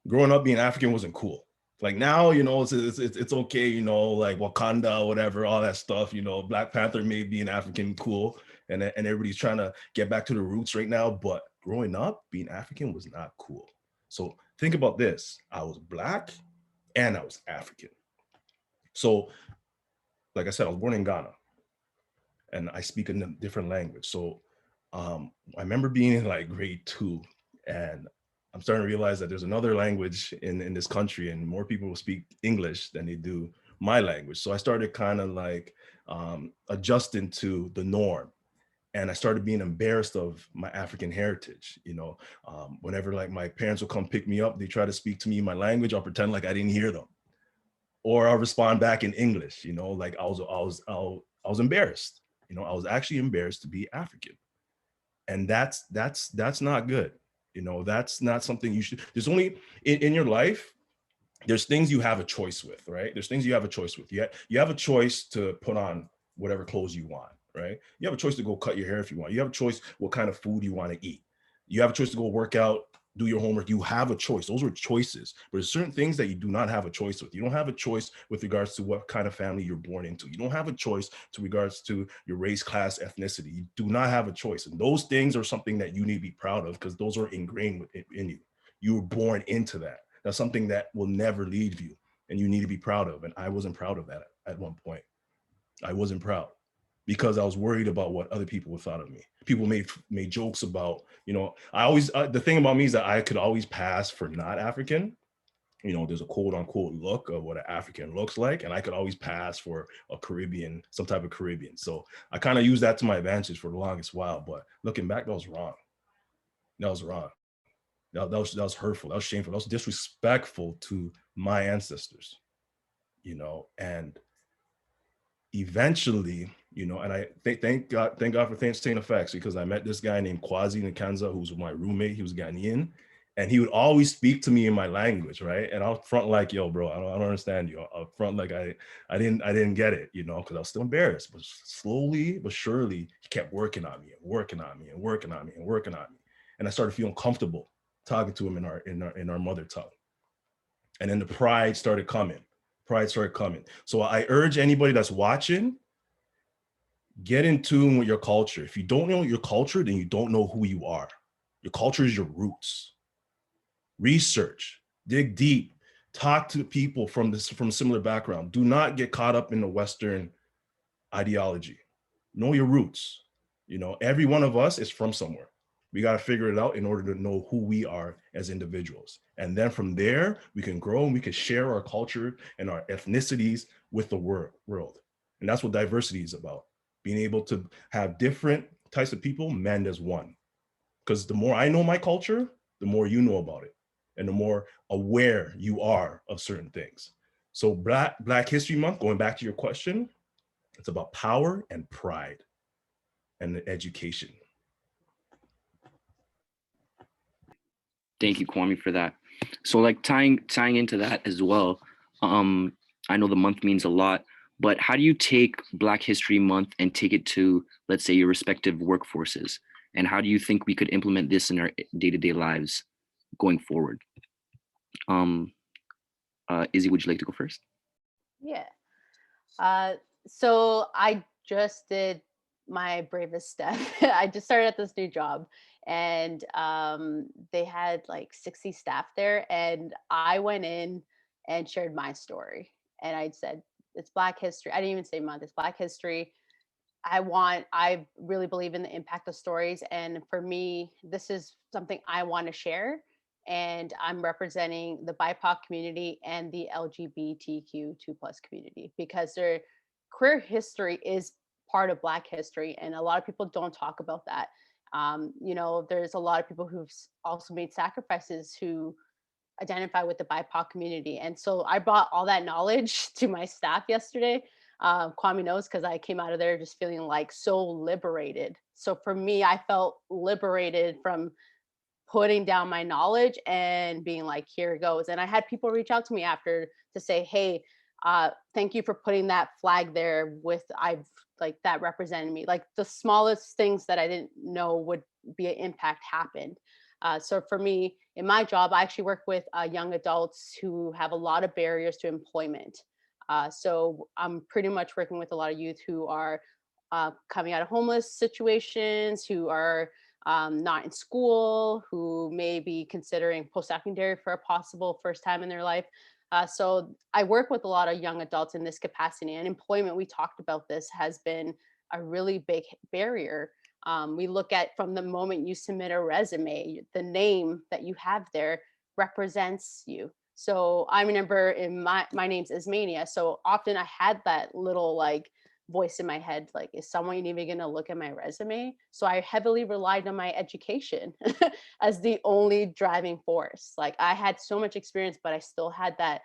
Growing up being African wasn't cool. Like now, it's okay, like Wakanda, whatever, all that stuff, Black Panther made being African cool, and everybody's trying to get back to the roots right now. But growing up, being African was not cool. So think about this. I was Black and I was African. So, like I said, I was born in Ghana and I speak a different language. So I remember being in like grade 2, and I'm starting to realize that there's another language in this country, and more people will speak English than they do my language. So I started kind of like adjusting to the norm, and I started being embarrassed of my African heritage. Whenever like my parents will come pick me up, they try to speak to me in my language, I'll pretend like I didn't hear them, or I'll respond back in English. Like I was embarrassed. I was actually embarrassed to be African, and that's not good. That's not something you should. There's only in your life, there's things you have a choice with, right? There's things you have a choice with. You have a choice to put on whatever clothes you want, right? You have a choice to go cut your hair if you want. You have a choice what kind of food you want to eat. You have a choice to go work out, do your homework. You have a choice. Those are choices. But there's certain things that you do not have a choice with. You don't have a choice with regards to what kind of family you're born into. You don't have a choice to regards to your race, class, ethnicity. You do not have a choice. And those things are something that you need to be proud of, because those are ingrained in you. You were born into that. That's something that will never leave you, and you need to be proud of. And I wasn't proud of that at one point. I wasn't proud because I was worried about what other people would thought of me. People made jokes about, I always, the thing about me is that I could always pass for not African. There's a quote unquote look of what an African looks like, and I could always pass for a Caribbean, some type of Caribbean. So I kind of used that to my advantage for the longest while, but looking back, that was wrong. That was wrong. That was hurtful. That was shameful. That was disrespectful to my ancestors, and eventually, and I thank God for staying effects, because I met this guy named Kwazi Nkanza, who was my roommate. He was Ghanaian, and he would always speak to me in my language, right? And I'll front like, yo, bro, I don't understand you. I'll front like I didn't get it, because I was still embarrassed. But slowly but surely, he kept working on me and working on me and working on me and working on me, and I started feeling comfortable talking to him in our mother tongue. And then the pride started coming. So I urge anybody that's watching, get in tune with your culture. If you don't know your culture, then you don't know who you are. Your culture is your roots. Research, dig deep, talk to people from similar background. Do not get caught up in the Western ideology. Know your roots. Every one of us is from somewhere. We got to figure it out in order to know who we are as individuals. And then from there, we can grow and we can share our culture and our ethnicities with the world. And that's what diversity is about. Being able to have different types of people mend as one. Because the more I know my culture, the more you know about it, and the more aware you are of certain things. So Black History Month, going back to your question, it's about power and pride and education. Thank you, Kwame, for that. So like tying into that as well, I know the month means a lot, but how do you take Black History Month and take it to, let's say, your respective workforces? And how do you think we could implement this in our day-to-day lives going forward? Izzy, would you like to go first? Yeah. So I just did my bravest step. I just started at this new job, and they had like 60 staff there, and I went in and shared my story, and I said, it's Black history. I didn't even say month, it's Black history. I really believe in the impact of stories, and for me, this is something I want to share, and I'm representing the BIPOC community and the LGBTQ2+ community, because their queer history is part of Black history, and a lot of people don't talk about that. There's a lot of people who've also made sacrifices who identify with the BIPOC community, and so I brought all that knowledge to my staff yesterday. Kwame knows, because I came out of there just feeling like so liberated. So for me, I felt liberated from putting down my knowledge and being like, here it goes. And I had people reach out to me after to say, hey, Thank you for putting that flag there with I've like that represented me. Like the smallest things that I didn't know would be an impact happened. So for me, in my job, I actually work with young adults who have a lot of barriers to employment. So I'm pretty much working with a lot of youth who are coming out of homeless situations, who are not in school, who may be considering post-secondary for a possible first time in their life. So I work with a lot of young adults in this capacity, and employment, we talked about this, has been a really big barrier. We look at from the moment you submit a resume, the name that you have there represents you. So I remember in my name's Ismania. So often I had that little like voice in my head, like, is someone even going to look at my resume? So I heavily relied on my education as the only driving force. Like I had so much experience, but I still had that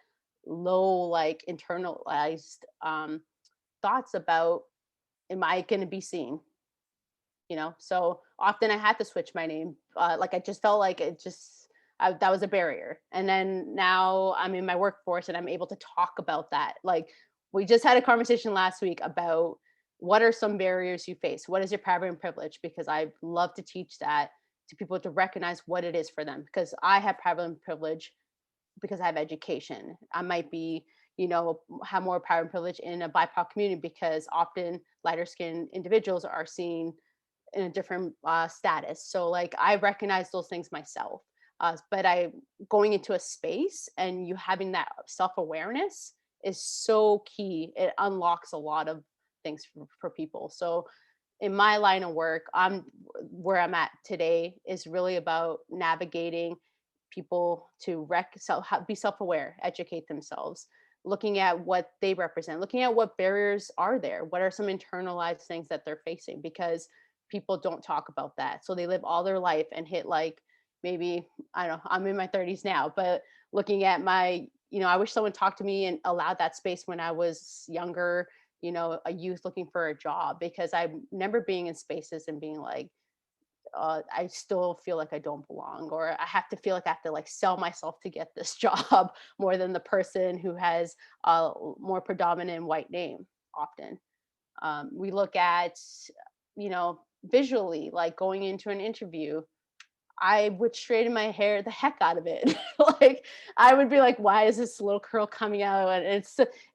low, like internalized thoughts about, am I going to be seen? So often I had to switch my name. Like I just felt like that was a barrier. And then now I'm in my workforce and I'm able to talk about that. Like we just had a conversation last week about what are some barriers you face? What is your power and privilege? Because I love to teach that to people to recognize what it is for them. Because I have power and privilege because I have education. I might be, have more power and privilege in a BIPOC community because often lighter skinned individuals are seen in a different status. So like I recognize those things myself. But I going into a space and you having that self-awareness is so key. It unlocks a lot of things for people. So in my line of work, I'm where I'm at today is really about navigating people to be self-aware, educate themselves, looking at what they represent, looking at what barriers are there, what are some internalized things that they're facing, because people don't talk about that. So they live all their life and hit like maybe, I don't know, I'm in my 30s now, but looking at I wish someone talked to me and allowed that space when I was younger, a youth looking for a job, because I remember being in spaces and being like, I still feel like I don't belong, or I have to feel like I have to like sell myself to get this job more than the person who has a more predominant white name often. We look at, you know, visually, like going into an interview, I would straighten my hair the heck out of it. Like I would be like, why is this little curl coming out? And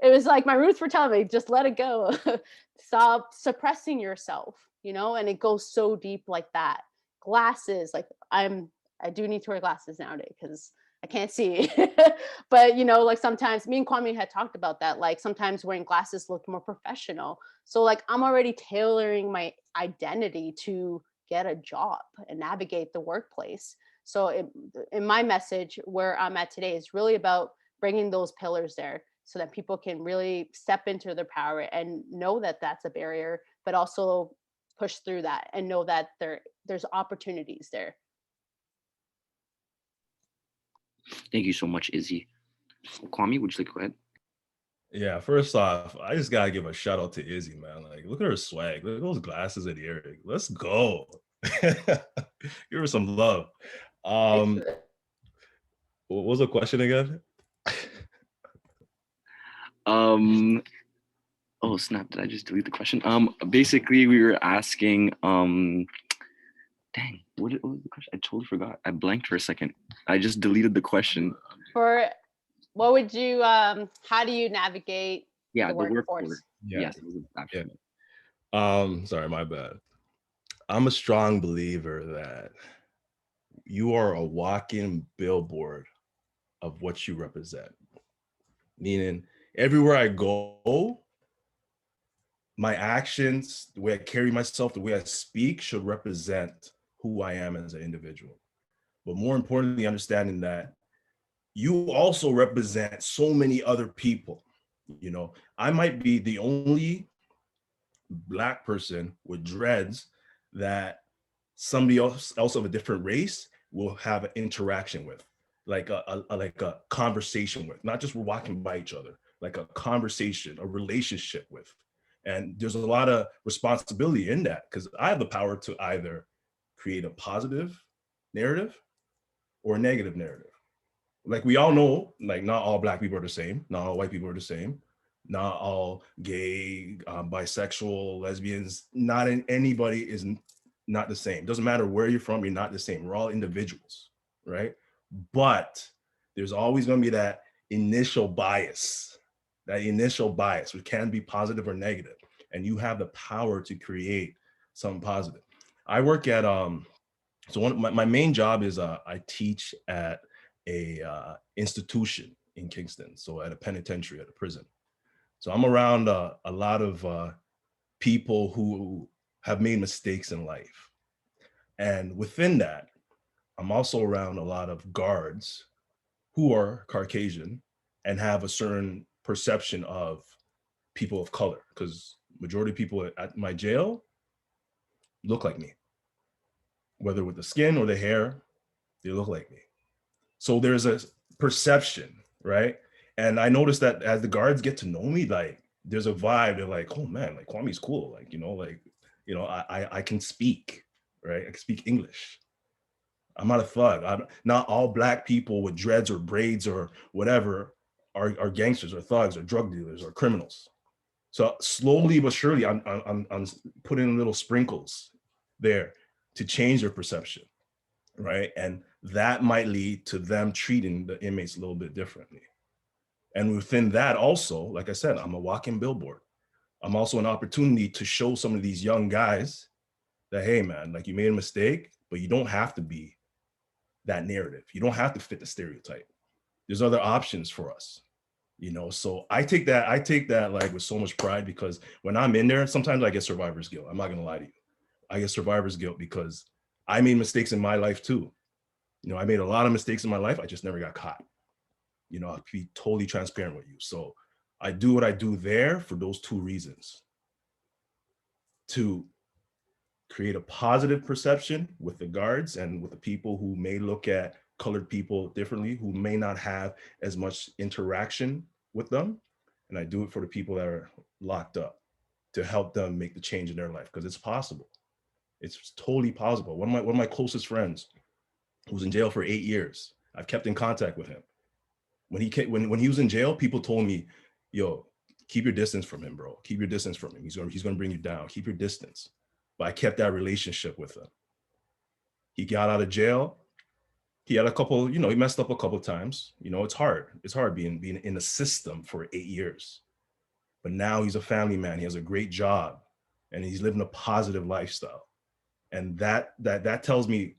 it was like my roots were telling me, just let it go. Stop suppressing yourself, and it goes so deep like that. Glasses, like I do need to wear glasses nowadays because I can't see. But like sometimes me and Kwame had talked about that. Like sometimes wearing glasses looked more professional. So like I'm already tailoring my identity to get a job and navigate the workplace. So in my message, where I'm at today is really about bringing those pillars there so that people can really step into their power and know that that's a barrier, but also push through that and know that there's opportunities there. Thank you so much, Izzy. Kwame, would you like to go ahead? Yeah, first off, I just gotta give a shout out to Izzy, man. Like, look at her swag. Look at those glasses and earrings. Let's go. Give her some love. What was the question again? Oh snap! Did I just delete the question? Basically, we were asking. Dang, what was the question? I totally forgot. I blanked for a second. I just deleted the question. What would you? How do you navigate the workforce? Yes. Sorry, my bad. I'm a strong believer that you are a walking billboard of what you represent. Meaning, everywhere I go, my actions, the way I carry myself, the way I speak should represent who I am as an individual. But more importantly, understanding that you also represent so many other people. I might be the only Black person with dreads that somebody else of a different race will have an interaction with, like a conversation with, not just we're walking by each other, like a conversation, a relationship with. And there's a lot of responsibility in that, because I have the power to either create a positive narrative or a negative narrative. Like we all know, like not all Black people are the same, not all white people are the same. not all gay, bisexual, lesbians, not in anybody is not the same. Doesn't matter where you're from, you're not the same. We're all individuals, right? But there's always going to be that initial bias, which can be positive or negative, and you have the power to create something positive. I work at so my main job is I teach at a institution in Kingston, so at a penitentiary, at a prison. So I'm around a lot of people who have made mistakes in life, and within that, I'm also around a lot of guards who are Caucasian and have a certain perception of people of color, because majority of people at my jail look like me, whether with the skin or the hair, they look like me. So there's a perception, right? And I noticed that as the guards get to know me, like there's a vibe. They're like, oh man, like Kwame's cool. Like, I can speak, right? I can speak English. I'm not a thug. Not all Black people with dreads or braids or whatever are gangsters or thugs or drug dealers or criminals. So slowly but surely, I'm putting little sprinkles there to change their perception, right? And that might lead to them treating the inmates a little bit differently. And within that also, like I said, I'm a walking billboard. I'm also an opportunity to show some of these young guys that, hey man, like you made a mistake, but you don't have to be that narrative. You don't have to fit the stereotype. There's other options for us, So I take that like with so much pride, because when I'm in there, sometimes I get survivor's guilt. I'm not gonna lie to you. I get survivor's guilt because I made mistakes in my life too. I made a lot of mistakes in my life. I just never got caught. I'll be totally transparent with you. So I do what I do there for those two reasons: to create a positive perception with the guards and with the people who may look at colored people differently, who may not have as much interaction with them. And I do it for the people that are locked up, to help them make the change in their life, because it's possible. It's totally possible. One of my closest friends was in jail for 8 years. I've kept in contact with him. When he was in jail, people told me, yo, keep your distance from him, bro. Keep your distance from him. He's gonna bring you down. Keep your distance. But I kept that relationship with him. He got out of jail. He had a couple, he messed up a couple of times. It's hard. It's hard being in the system for 8 years. But now he's a family man. He has a great job, and he's living a positive lifestyle. And that tells me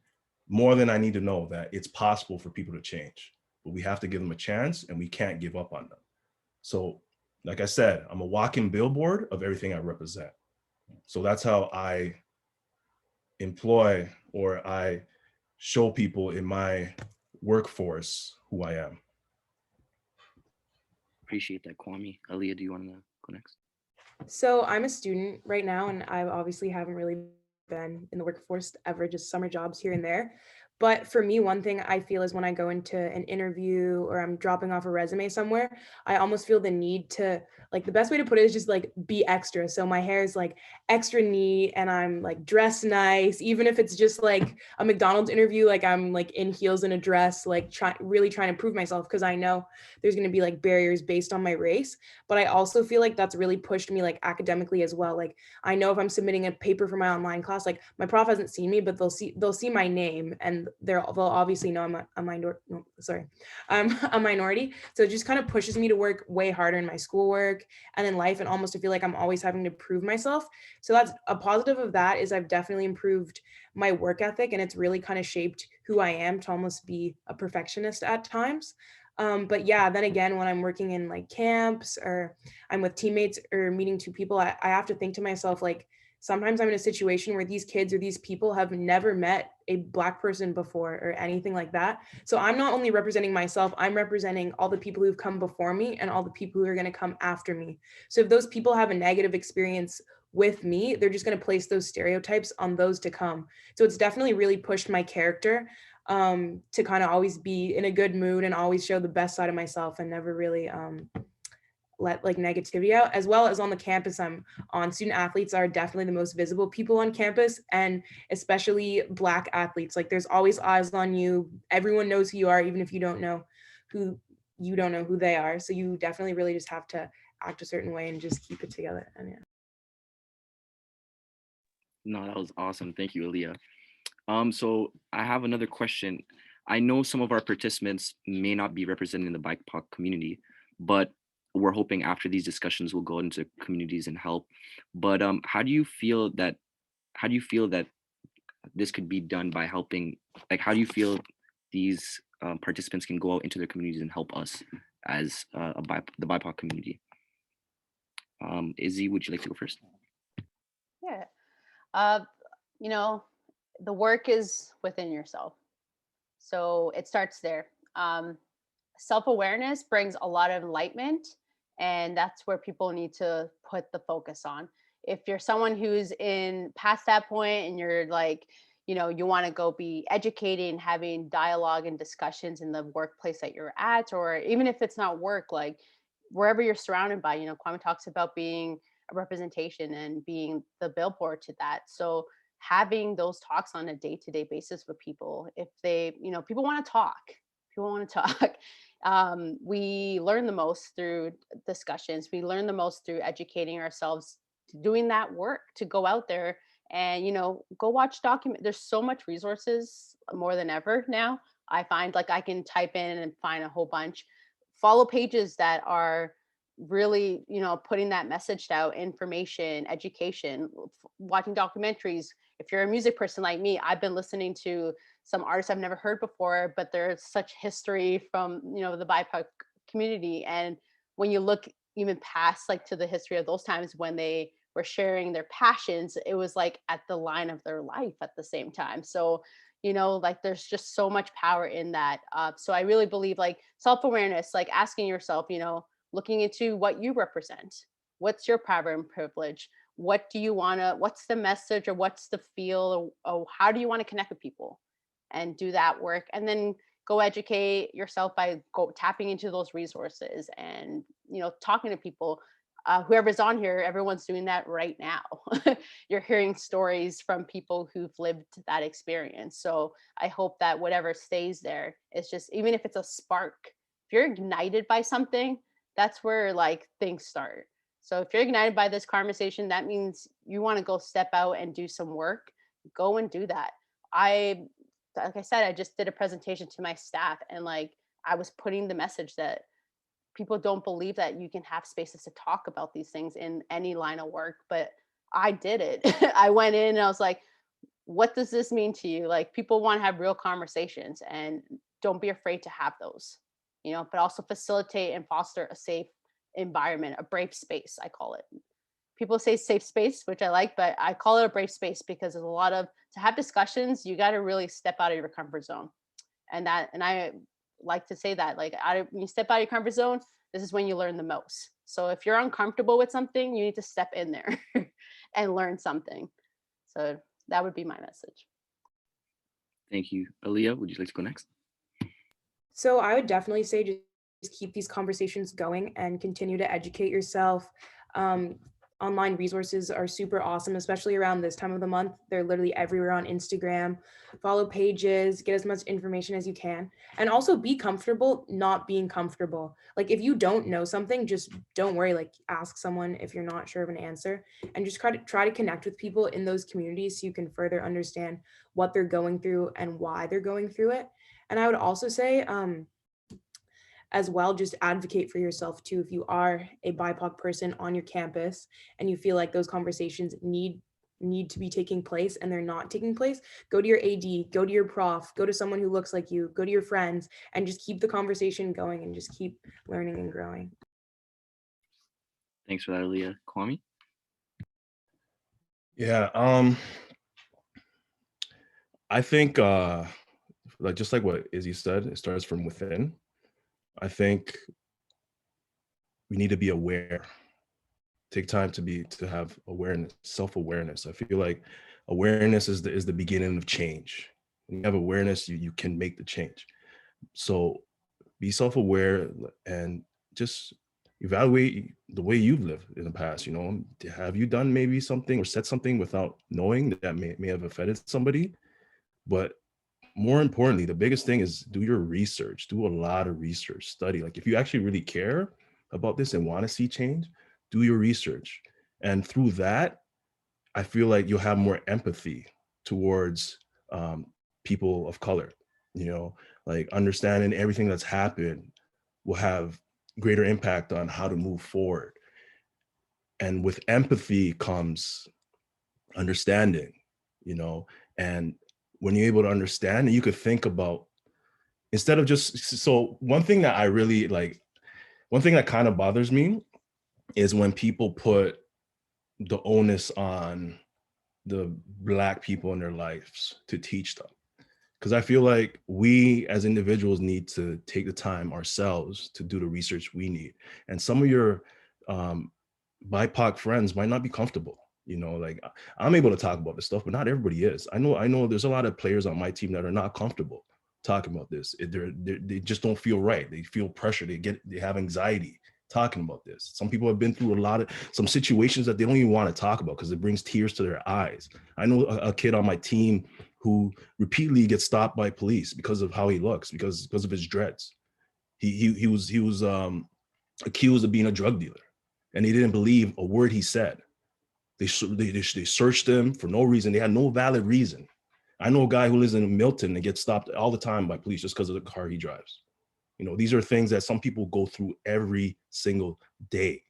more than I need to know, that it's possible for people to change. But we have to give them a chance, and we can't give up on them. So, like I said, I'm a walking billboard of everything I represent. So that's how I employ, or I show people in my workforce who I am. Appreciate that, Kwame. Alia, do you want to go next? So I'm a student right now, and I obviously haven't really been in the workforce ever, just summer jobs here and there. But for me, one thing I feel is when I go into an interview or I'm dropping off a resume somewhere, I almost feel the need to, like, the best way to put it is just like be extra. So my hair is like extra neat, and I'm like dressed nice, even if it's just like a McDonald's interview, like I'm like in heels and a dress, like really trying to prove myself, because I know there's going to be like barriers based on my race. But I also feel like that's really pushed me like academically as well. Like I know if I'm submitting a paper for my online class, like my prof hasn't seen me, but they'll see my name, and they'll obviously know I'm a minority. So it just kind of pushes me to work way harder in my schoolwork and in life, and almost I feel like I'm always having to prove myself. So that's a positive of that, is I've definitely improved my work ethic, and it's really kind of shaped who I am to almost be a perfectionist at times. But yeah, then again, when I'm working in like camps, or I'm with teammates or meeting two people, I have to think to myself, like, sometimes I'm in a situation where these kids or these people have never met a Black person before or anything like that. So I'm not only representing myself, I'm representing all the people who've come before me and all the people who are going to come after me. So if those people have a negative experience with me, they're just going to place those stereotypes on those to come. So it's definitely really pushed my character to kind of always be in a good mood and always show the best side of myself, and never really let like negativity out. As well as on the campus I'm on, student athletes are definitely the most visible people on campus, and especially Black athletes. Like there's always eyes on you. Everyone knows who you are, even if you don't know who they are. So you definitely really just have to act a certain way and just keep it together. And yeah. No, that was awesome. Thank you, Alia. So I have another question. I know some of our participants may not be represented in the BIPOC community, but we're hoping after these discussions we'll go into communities and help. But how do you feel that this could be done by helping? Like, how do you feel these participants can go out into their communities and help us as the BIPOC community? Izzy, would you like to go first? Yeah. You know, the work is within yourself. So it starts there. Self-awareness brings a lot of enlightenment, and that's where people need to put the focus on. If you're someone who's in past that point and you're like, you want to go be educating, having dialogue and discussions in the workplace that you're at, or even if it's not work, like wherever you're surrounded by, Kwame talks about being a representation and being the billboard to that. So having those talks on a day-to-day basis with people, if they, people want to talk, we learn the most through discussions. We learn the most through educating ourselves, doing that work to go out there and go watch document. There's so much resources more than ever now. I find like I can type in and find a whole bunch. Follow pages that are really putting that message out, information, education, watching documentaries. If you're a music person like me, I've been listening to some artists I've never heard before, but there's such history from the BIPOC community. And when you look even past like to the history of those times when they were sharing their passions, it was like at the line of their life at the same time. So like there's just so much power in that. So I really believe like self-awareness, like asking yourself, looking into what you represent, what's your power and privilege, what do you want to, what's the message or what's the feel, or how do you want to connect with people, and do that work, and then go educate yourself by tapping into those resources and talking to people. Whoever's on here, everyone's doing that right now. You're hearing stories from people who've lived that experience. So I hope that whatever stays there is just, even if it's a spark, if you're ignited by something, that's where like things start. So if you're ignited by this conversation, that means you want to go step out and do some work. Go and do that. Like I said, I just did a presentation to my staff, and like I was putting the message that people don't believe that you can have spaces to talk about these things in any line of work, but I did it. I went in and I was like, what does this mean to you? Like, people want to have real conversations, and don't be afraid to have those, but also facilitate and foster a safe environment, a brave space, I call it. People say safe space, which I like, but I call it a brave space because there's a lot of, to have discussions, you got to really step out of your comfort zone. And I like to say that, like, when you step out of your comfort zone, this is when you learn the most. So if you're uncomfortable with something, you need to step in there and learn something. So that would be my message. Thank you. Alia, would you like to go next? So I would definitely say just keep these conversations going and continue to educate yourself. Online resources are super awesome, especially around this time of the month. They're literally everywhere on Instagram. Follow pages, get as much information as you can, and also be comfortable not being comfortable. Like if you don't know something, just don't worry, like ask someone if you're not sure of an answer, and just try to connect with people in those communities so you can further understand what they're going through and why they're going through it. And I would also say, as well, just advocate for yourself too. If you are a BIPOC person on your campus and you feel like those conversations need to be taking place and they're not taking place, go to your AD, go to your prof, go to someone who looks like you, go to your friends, and just keep the conversation going and just keep learning and growing. Thanks for that, Alia. Kwame? Yeah, I think like just like what Izzy said, it starts from within. I think we need to be aware. Take time to have awareness, self-awareness. I feel like awareness is the beginning of change. When you have awareness, you can make the change. So be self-aware and just evaluate the way you've lived in the past. Have you done maybe something or said something without knowing that may have offended somebody? But more importantly, the biggest thing is do your research, do a lot of research, study. Like if you actually really care, about this and want to see change, do your research. And through that, I feel like you'll have more empathy towards people of color, you know, like understanding everything that's happened will have greater impact on how to move forward. And with empathy comes understanding, you know, and when you're able to understand, you could think about, instead of just, so one thing that I really like, one thing that kind of bothers me is when people put the onus on the Black people in their lives to teach them. Because I feel like we as individuals need to take the time ourselves to do the research we need. And some of your BIPOC friends might not be comfortable. You know, like I'm able to talk about this stuff, but not everybody is. I know there's a lot of players on my team that are not comfortable talking about this. They just don't feel right. They feel pressure. They have anxiety talking about this. Some people have been through some situations that they don't even want to talk about because it brings tears to their eyes. I know a kid on my team who repeatedly gets stopped by police because of how he looks, because of his dreads. He was accused of being a drug dealer, and they didn't believe a word he said. They searched him for no reason. They had no valid reason. I know a guy who lives in Milton and gets stopped all the time by police just because of the car he drives. You know, these are things that some people go through every single day.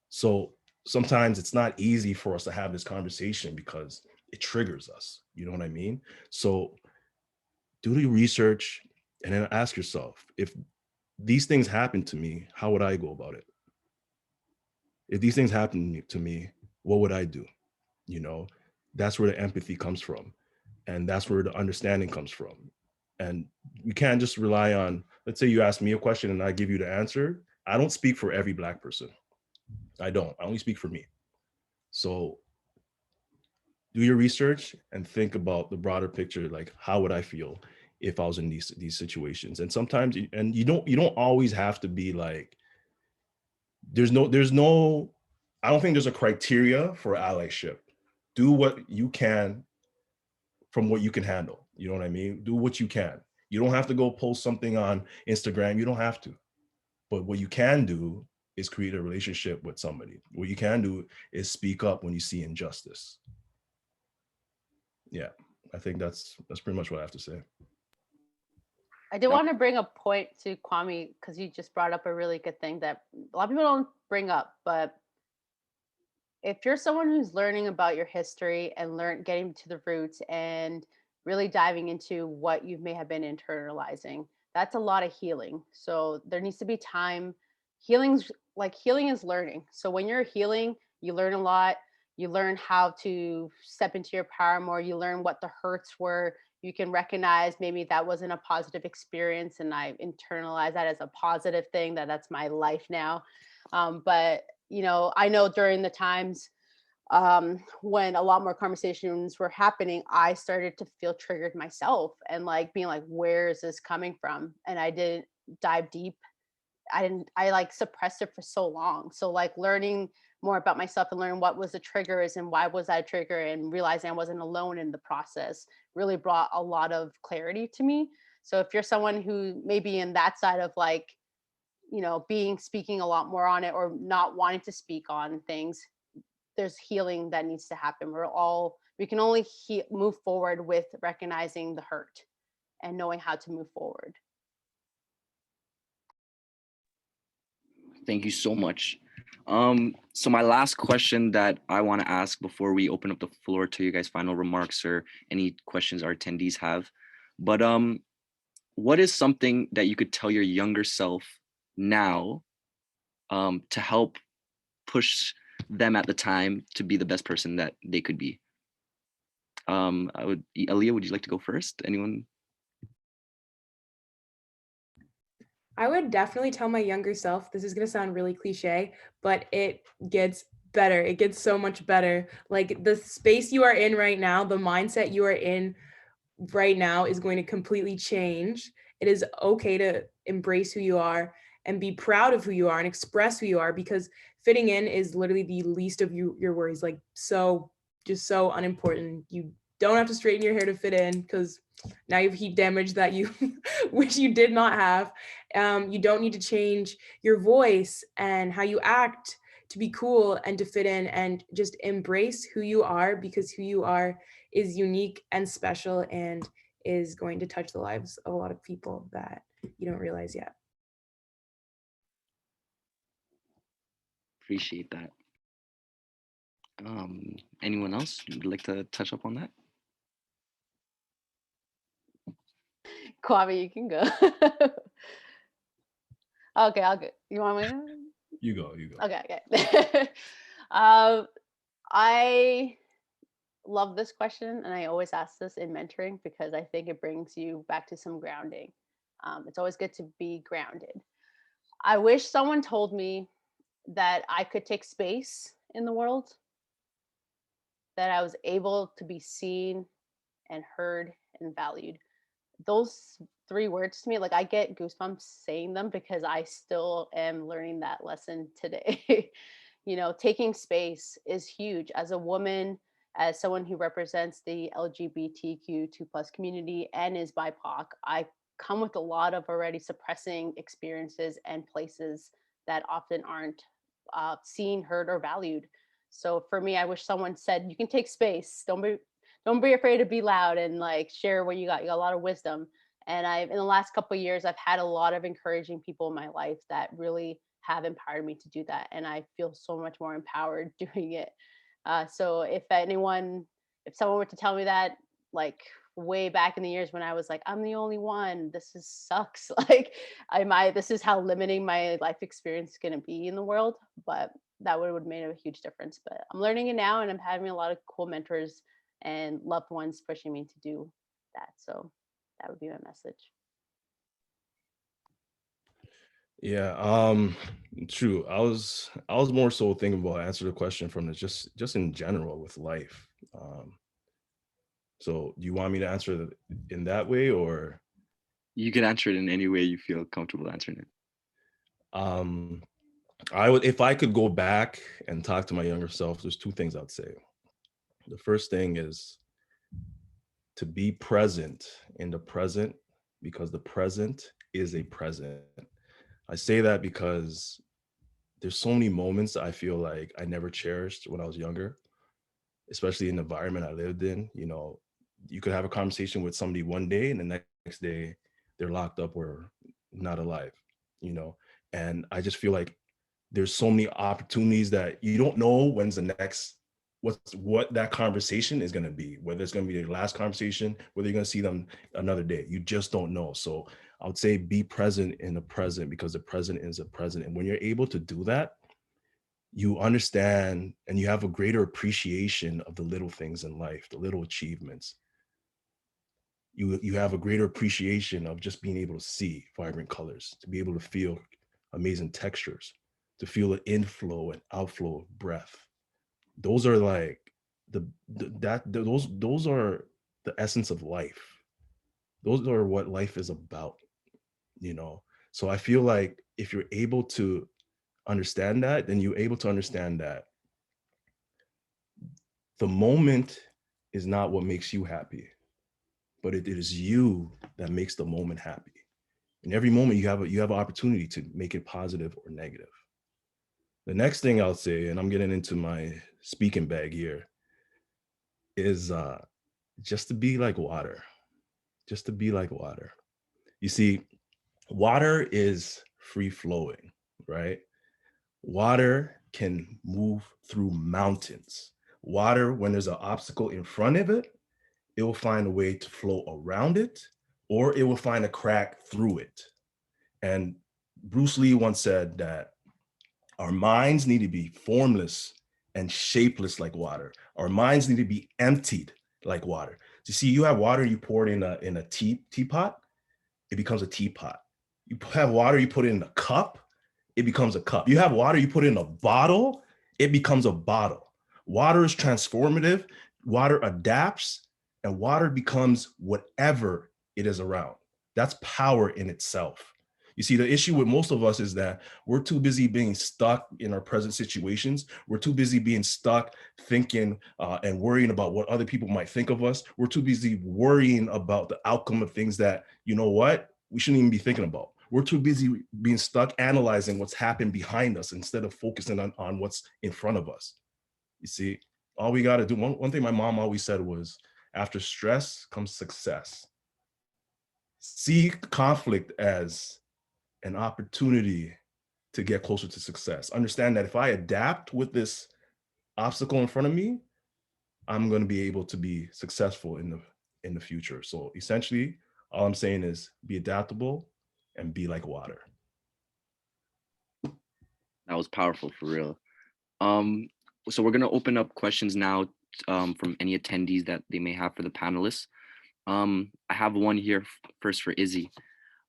So sometimes it's not easy for us to have this conversation because it triggers us. You know what I mean? So do the research and then ask yourself, if these things happen to me, how would I go about it? If these things happen to me, what would I do? You know, that's where the empathy comes from. And that's where the understanding comes from. And you can't just rely on, let's say you ask me a question and I give you the answer. I don't speak for every Black person. I only speak for me. So do your research and think about the broader picture. Like, how would I feel if I was in these situations? And sometimes, and you don't always have to be like, there's no, I don't think there's a criteria for allyship. Do what you can from what you can handle. You know what I mean? Do what you can. You don't have to go post something on Instagram. You don't have to. But what you can do is create a relationship with somebody. What you can do is speak up when you see injustice. Yeah, I think that's pretty much what I have to say. I did want to bring a point to Kwame, because you just brought up a really good thing that a lot of people don't bring up. But if you're someone who's learning about your history and getting to the roots and really diving into what you may have been internalizing, that's a lot of healing. So there needs to be time. Healing is learning. So when you're healing, you learn a lot. You learn how to step into your power more. You learn what the hurts were. You can recognize maybe that wasn't a positive experience, and I internalize that as a positive thing, that's my life now. But I know during the times when a lot more conversations were happening, I started to feel triggered myself and like being like, where is this coming from? And I didn't dive deep. I like suppressed it for so long. So like learning more about myself and learning what was the triggers and why was that a trigger, and realizing I wasn't alone in the process really brought a lot of clarity to me. So if you're someone who may be in that side of like, speaking a lot more on it or not wanting to speak on things, there's healing that needs to happen. We can only move forward with recognizing the hurt and knowing how to move forward. Thank you so much. So my last question that I want to ask before we open up the floor to you guys' final remarks or any questions our attendees have, but what is something that you could tell your younger self now to help push them at the time to be the best person that they could be? Alia, would you like to go first? Anyone? I would definitely tell my younger self, this is going to sound really cliche, but it gets better. It gets so much better. Like the space you are in right now, the mindset you are in right now is going to completely change. It is okay to embrace who you are and be proud of who you are and express who you are, because fitting in is literally the least of your worries. Like just so unimportant. don't have to straighten your hair to fit in, because now you have heat damage that you wish you did not have. You don't need to change your voice and how you act to be cool and to fit in, and just embrace who you are, because who you are is unique and special and is going to touch the lives of a lot of people that you don't realize yet. Appreciate that. Anyone else would like to touch up on that? Kwame, you can go. Okay, I'll go. You want me to? You go. Okay. I love this question, and I always ask this in mentoring because I think it brings you back to some grounding. It's always good to be grounded. I wish someone told me that I could take space in the world, that I was able to be seen and heard and valued. Those three words to me, like I get goosebumps saying them because I still am learning that lesson today. Taking space is huge. As a woman, as someone who represents the LGBTQ2 plus community and is BIPOC, I come with a lot of already suppressing experiences and places that often aren't seen, heard, or valued. So for me, I wish someone said, "You can take space. Don't be afraid to be loud and like share what you got. You got a lot of wisdom." And in the last couple of years, I've had a lot of encouraging people in my life that really have empowered me to do that, and I feel so much more empowered doing it. So if someone were to tell me that, like way back in the years when I was like, I'm the only one, sucks. Like, this is how limiting my life experience is going to be in the world. But that would have made a huge difference. But I'm learning it now, and I'm having a lot of cool mentors and loved ones pushing me to do that. So that would be my message. Yeah, true. I was more so thinking about answer the question from the just in general with life. So do you want me to answer it in that way, or You can answer it in any way you feel comfortable answering it. I would, if I could go back and talk to my younger self, there's two things I'd say. The first thing is to be present in the present, because the present is a present. I say that because there's so many moments I feel like I never cherished when I was younger, especially in the environment I lived in. You could have a conversation with somebody one day and the next day they're locked up or not alive, and I just feel like there's so many opportunities that you don't know when's the next, what that conversation is going to be, whether it's going to be the last conversation, whether you're going to see them another day. You just don't know. So I would say be present in the present, because the present is a present. And when you're able to do that, you understand and you have a greater appreciation of the little things in life, the little achievements. You have a greater appreciation of just being able to see vibrant colors, to be able to feel amazing textures, to feel the inflow and outflow of breath. Those are like those are the essence of life. Those are what life is about, So I feel like if you're able to understand that, then you're able to understand that the moment is not what makes you happy, but it is you that makes the moment happy. In every moment you have an opportunity to make it positive or negative. The next thing I'll say, and I'm getting into my speaking bag here, is just to be like water. Just to be like water. You see, water is free flowing, right? Water can move through mountains. Water, when there's an obstacle in front of it, it will find a way to flow around it, or it will find a crack through it. And Bruce Lee once said that our minds need to be formless and shapeless like water. Our minds need to be emptied like water. You see, you have water, you pour it in a teapot, it becomes a teapot. You have water, you put it in a cup, it becomes a cup. You have water, you put it in a bottle, it becomes a bottle. Water is transformative, water adapts, and water becomes whatever it is around. That's power in itself. You see, the issue with most of us is that we're too busy being stuck in our present situations. We're too busy being stuck thinking and worrying about what other people might think of us. We're too busy worrying about the outcome of things that, you know what, we shouldn't even be thinking about. We're too busy being stuck analyzing what's happened behind us instead of focusing on what's in front of us. You see, all we got to do, one thing my mom always said was, after stress comes success. See conflict as an opportunity to get closer to success. Understand that if I adapt with this obstacle in front of me, I'm going to be able to be successful in the future. So essentially, all I'm saying is be adaptable and be like water. That was powerful for real. So we're gonna open up questions now from any attendees that they may have for the panelists. I have one here first for Izzy.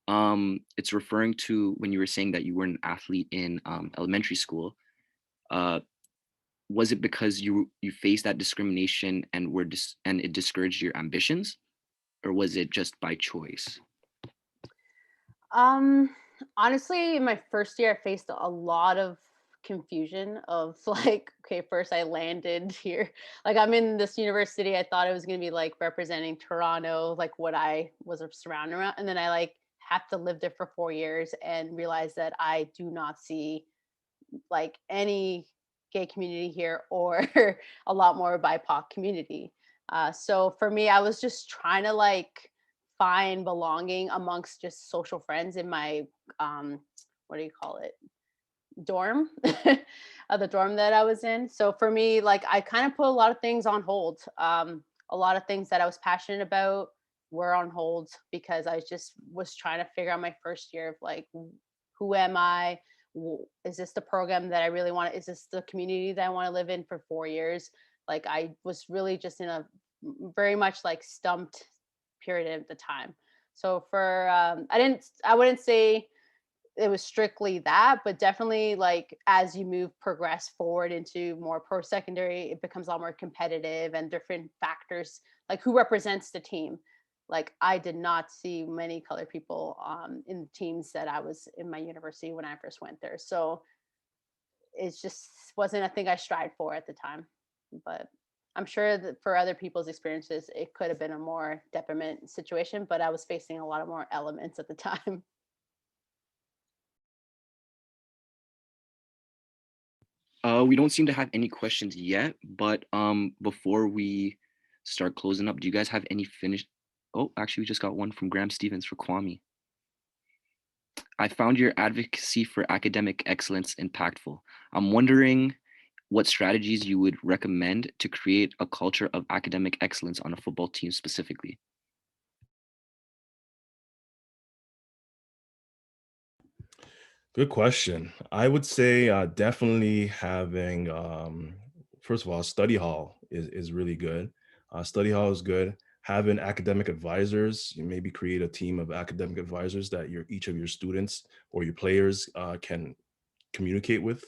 It's referring to when you were saying that you were an athlete in elementary school. Was it because you faced that discrimination and and it discouraged your ambitions, or was it just by choice? Honestly, in my first year, I faced a lot of confusion of like, okay, first I landed here. Like I'm in this university, I thought it was gonna be like representing Toronto, like what I was surrounded around. And then I like have to live there for 4 years and realize that I do not see like any gay community here or a lot more BIPOC community. So for me, I was just trying to like find belonging amongst just social friends in my what do you call it, dorm, the dorm that I was in. So for me, like I kind of put a lot of things on hold. A lot of things that I was passionate about were on hold because I just was trying to figure out my first year of like, who am I? Is this the program that I really want? Is this the community that I want to live in for 4 years? Like I was really just in a very much like stumped period at the time. So for I wouldn't say it was strictly that, but definitely like as you progress forward into more post-secondary, it becomes a lot more competitive and different factors, like who represents the team. Like I did not see many colored people in the teams that I was in my university when I first went there. So it just wasn't a thing I strived for at the time. But I'm sure that for other people's experiences, it could have been a more detriment situation, but I was facing a lot of more elements at the time. We don't seem to have any questions yet, but before we start closing up, do you guys have any finished? Oh, actually, we just got one from Graham Stevens for Kwame. I found your advocacy for academic excellence impactful. I'm wondering what strategies you would recommend to create a culture of academic excellence on a football team specifically. Good question. I would say definitely having, first of all, study hall is really good. Study hall is good. Having academic advisors, you maybe create a team of academic advisors that each of your students or your players can communicate with.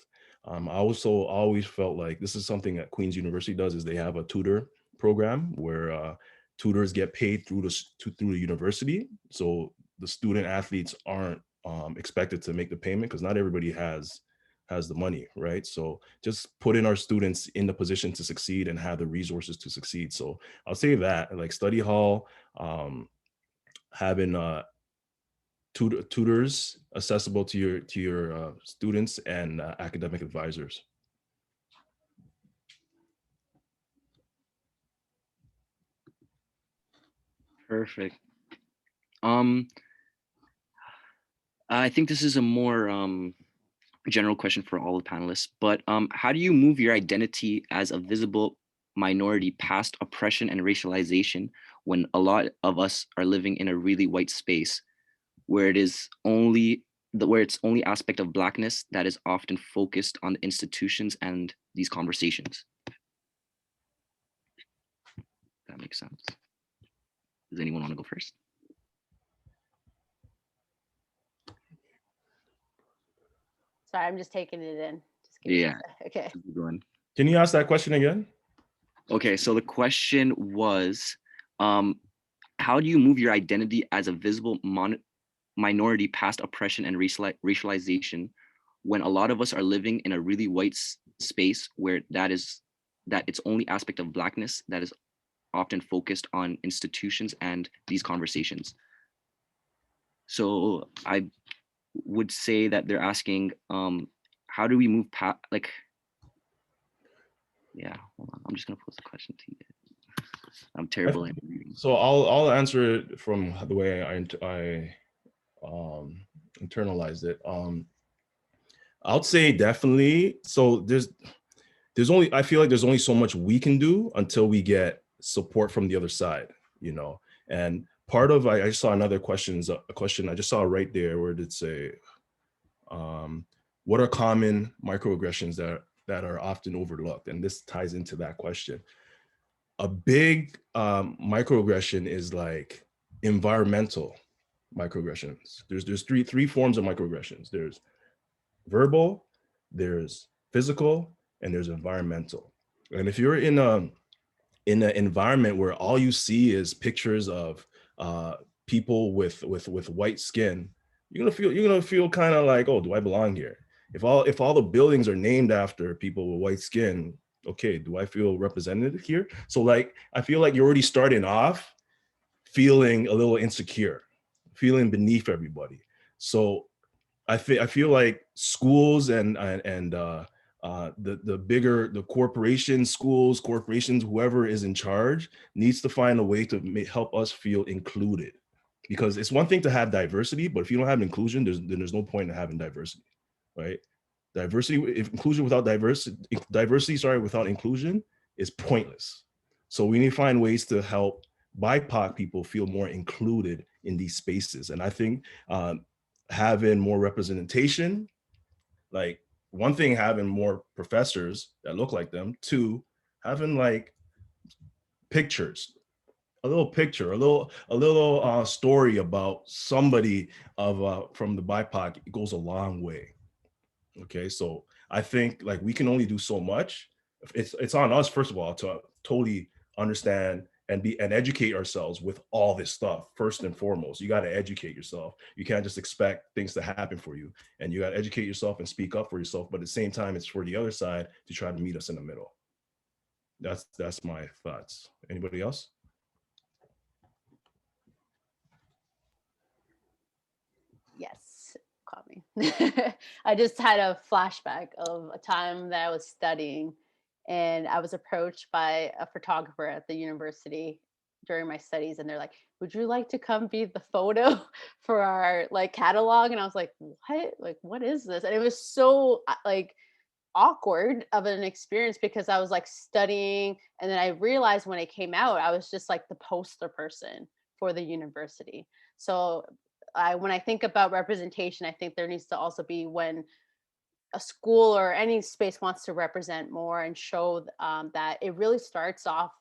I also always felt like this is something that Queen's University does, is they have a tutor program where tutors get paid through the university. So the student athletes aren't expected to make the payment because not everybody has the money, right? So just putting our students in the position to succeed and have the resources to succeed. So I'll say that, like study hall, having tutors accessible to your students, and academic advisors. Perfect. I think this is a more general question for all the panelists, but how do you move your identity as a visible minority past oppression and racialization when a lot of us are living in a really white space where it's only aspect of Blackness that is often focused on the institutions and these conversations? That makes sense. Does anyone want to go first? Sorry, I'm just taking it in. Just Yeah. Okay. Can you ask that question again? Okay, so the question was, how do you move your identity as a visible minority past oppression and racialization, when a lot of us are living in a really white space where that its only aspect of Blackness that is often focused on institutions and these conversations. So I would say that they're asking, how do we move past, like, yeah, hold on. I'm just gonna pose the question to you. I'm terrible at reading. So I'll answer it from the way I internalized it. I would say definitely. So there's only, I feel like there's only so much we can do until we get support from the other side, you know. And part of, I saw another question I just saw right there where it did say, what are common microaggressions that are often overlooked? And this ties into that question. A big microaggression is like environmental microaggressions. There's three forms of microaggressions. There's verbal, there's physical, and there's environmental. And if you're in an environment where all you see is pictures of people with white skin, you're gonna feel kind of like, oh, do I belong here? If all the buildings are named after people with white skin, okay, do I feel represented here? So like, I feel like you're already starting off feeling a little insecure, feeling beneath everybody. So I feel like schools and the bigger the corporations, whoever is in charge needs to find a way to help us feel included. Because it's one thing to have diversity, but if you don't have inclusion, then there's no point in having diversity, right? Inclusion without diversity without inclusion is pointless. So we need to find ways to help BIPOC people feel more included in these spaces. And I think having more representation, like one thing, having more professors that look like them, two, having like pictures, a little picture, a little story about somebody from the BIPOC, it goes a long way. Okay, so I think like we can only do so much. It's on us, first of all, to totally understand and educate ourselves with all this stuff. First and foremost, you got to educate yourself. You can't just expect things to happen for you, and you got to educate yourself and speak up for yourself. But at the same time, it's for the other side to try to meet us in the middle. That's my thoughts. Anybody else? Yes, caught me. I just had a flashback of a time that I was studying, and I was approached by a photographer at the university during my studies, and they're like, "Would you like to come be the photo for our like catalog?" And I was like, "What? Like, what is this?" And it was so like awkward of an experience because I was like studying, and then I realized when it came out, I was just like the poster person for the university. So when I think about representation, I think there needs to also be when a school or any space wants to represent more and show that it really starts off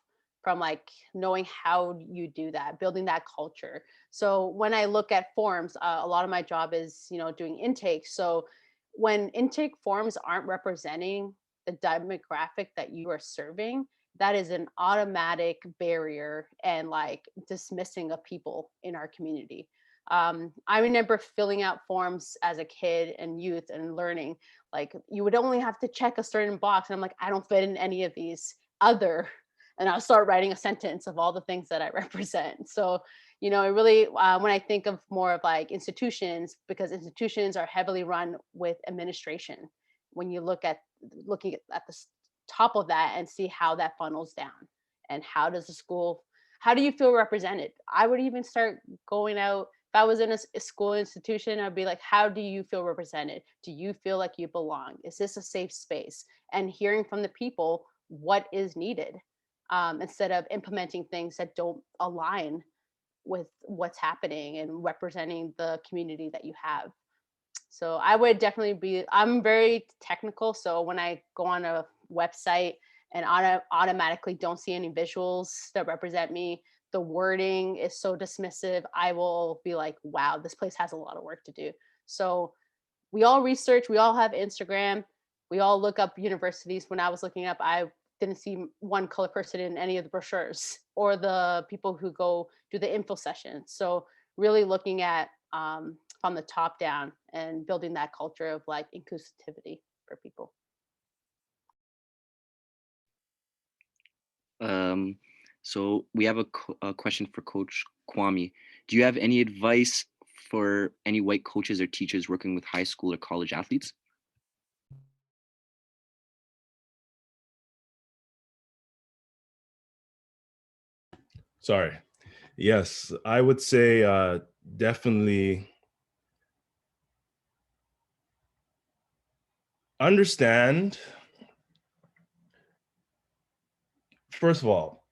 from like knowing how you do that, building that culture. So when I look at forms, a lot of my job is doing intake. So when intake forms aren't representing the demographic that you are serving, that is an automatic barrier and like dismissing of people in our community. I remember filling out forms as a kid and youth and learning, like you would only have to check a certain box. And I'm like, I don't fit in any of these other. And I'll start writing a sentence of all the things that I represent. So, it really, when I think of more of like institutions, because institutions are heavily run with administration, when you looking at the top of that and see how that funnels down and how do you feel represented? I would even start going out. If I was in a school institution, I'd be like, how do you feel represented? Do you feel like you belong? Is this a safe space? And hearing from the people what is needed, instead of implementing things that don't align with what's happening and representing the community that you have. So I would definitely I'm very technical. So when I go on a website and automatically don't see any visuals that represent me, the wording is so dismissive, I will be like, wow, this place has a lot of work to do. So we all research, we all have Instagram, we all look up universities. When I was looking up, I didn't see one color person in any of the brochures or the people who go do the info session. So really looking at from the top down and building that culture of like inclusivity for people. So we have a question for Coach Kwame. Do you have any advice for any white coaches or teachers working with high school or college athletes? Sorry. Yes, I would say definitely understand. First of all,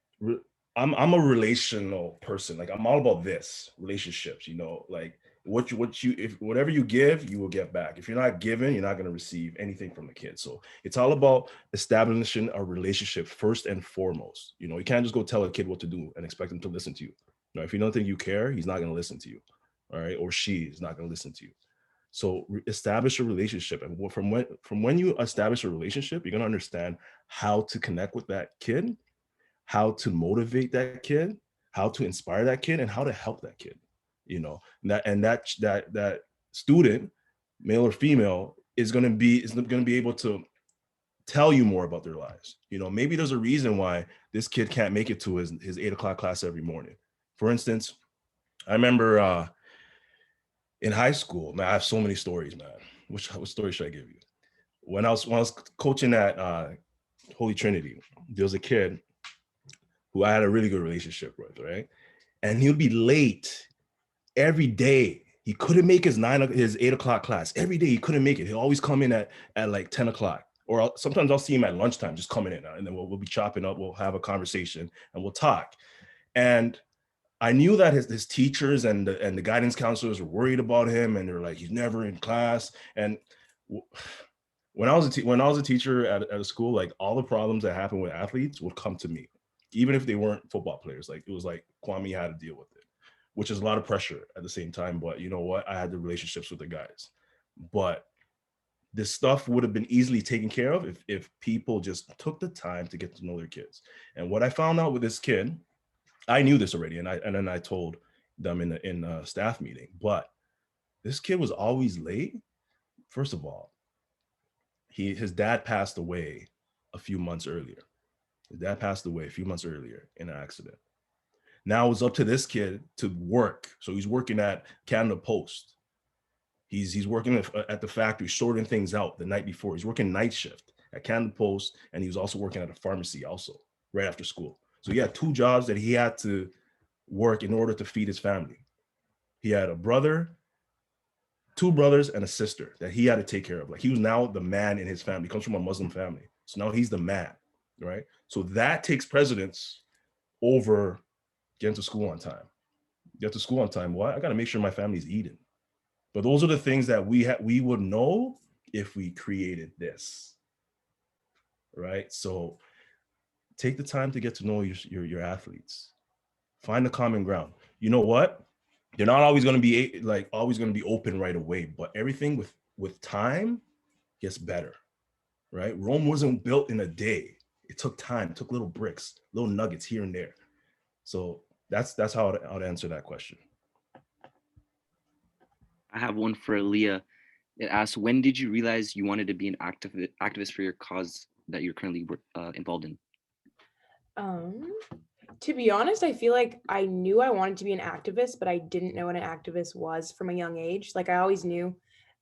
I'm a relational person. Like I'm all about this relationships. You know, like if whatever you give, you will get back. If you're not giving, you're not going to receive anything from the kid. So it's all about establishing a relationship first and foremost. You know, you can't just go tell a kid what to do and expect him to listen to you. You know, if you don't think you care, he's not going to listen to you. All right, or she is not going to listen to you. So establish a relationship, and from when you establish a relationship, you're going to understand how to connect with that kid, how to motivate that kid, how to inspire that kid, and how to help that kid. You know, that student, male or female, is going to be able to tell you more about their lives. You know, maybe there's a reason why this kid can't make it to his 8 o'clock class every morning. For instance, I remember in high school, man, I have so many stories, man. What story should I give you? When I was coaching at Holy Trinity, there was a kid who I had a really good relationship with, right? And he would be late every day. He couldn't make his 8 o'clock class. Every day he couldn't make it. He'll always come in at like 10 o'clock. Or sometimes I'll see him at lunchtime, just coming in, and then we'll be chopping up, we'll have a conversation and we'll talk. And I knew that his teachers and the guidance counselors were worried about him, and they're like, he's never in class. And when I was a teacher at a school, like all the problems that happen with athletes would come to me, even if they weren't football players. Like it was like Kwame had to deal with it, which is a lot of pressure at the same time. But you know what? I had the relationships with the guys. But this stuff would have been easily taken care of if people just took the time to get to know their kids. And what I found out with this kid, I knew this already, and then I told them in a staff meeting. But this kid was always late. First of all, his dad passed away a few months earlier. His dad passed away a few months earlier in an accident. Now it's up to this kid to work. So he's working at Canada Post. He's working at the factory, sorting things out the night before. He's working night shift at Canada Post, and he was also working at a pharmacy also right after school. So he had 2 jobs that he had to work in order to feed his family. He had a brother, 2 brothers, and a sister that he had to take care of. Like he was now the man in his family. He comes from a Muslim family. So now he's the man, right? So that takes precedence over getting to school on time. Get to school on time. What? I got to make sure my family's eating. But those are the things that we would know if we created this, right? So take the time to get to know your athletes. Find the common ground. You know what? They're not always going to be open right away, but everything with time gets better, right? Rome wasn't built in a day. It took time. It took little bricks, little nuggets here and there. So that's how I'd answer that question. I have one for Alia. It asks, when did you realize you wanted to be an activist for your cause that you're currently involved in? To be honest, I feel like I knew I wanted to be an activist, but I didn't know what an activist was from a young age. Like I always knew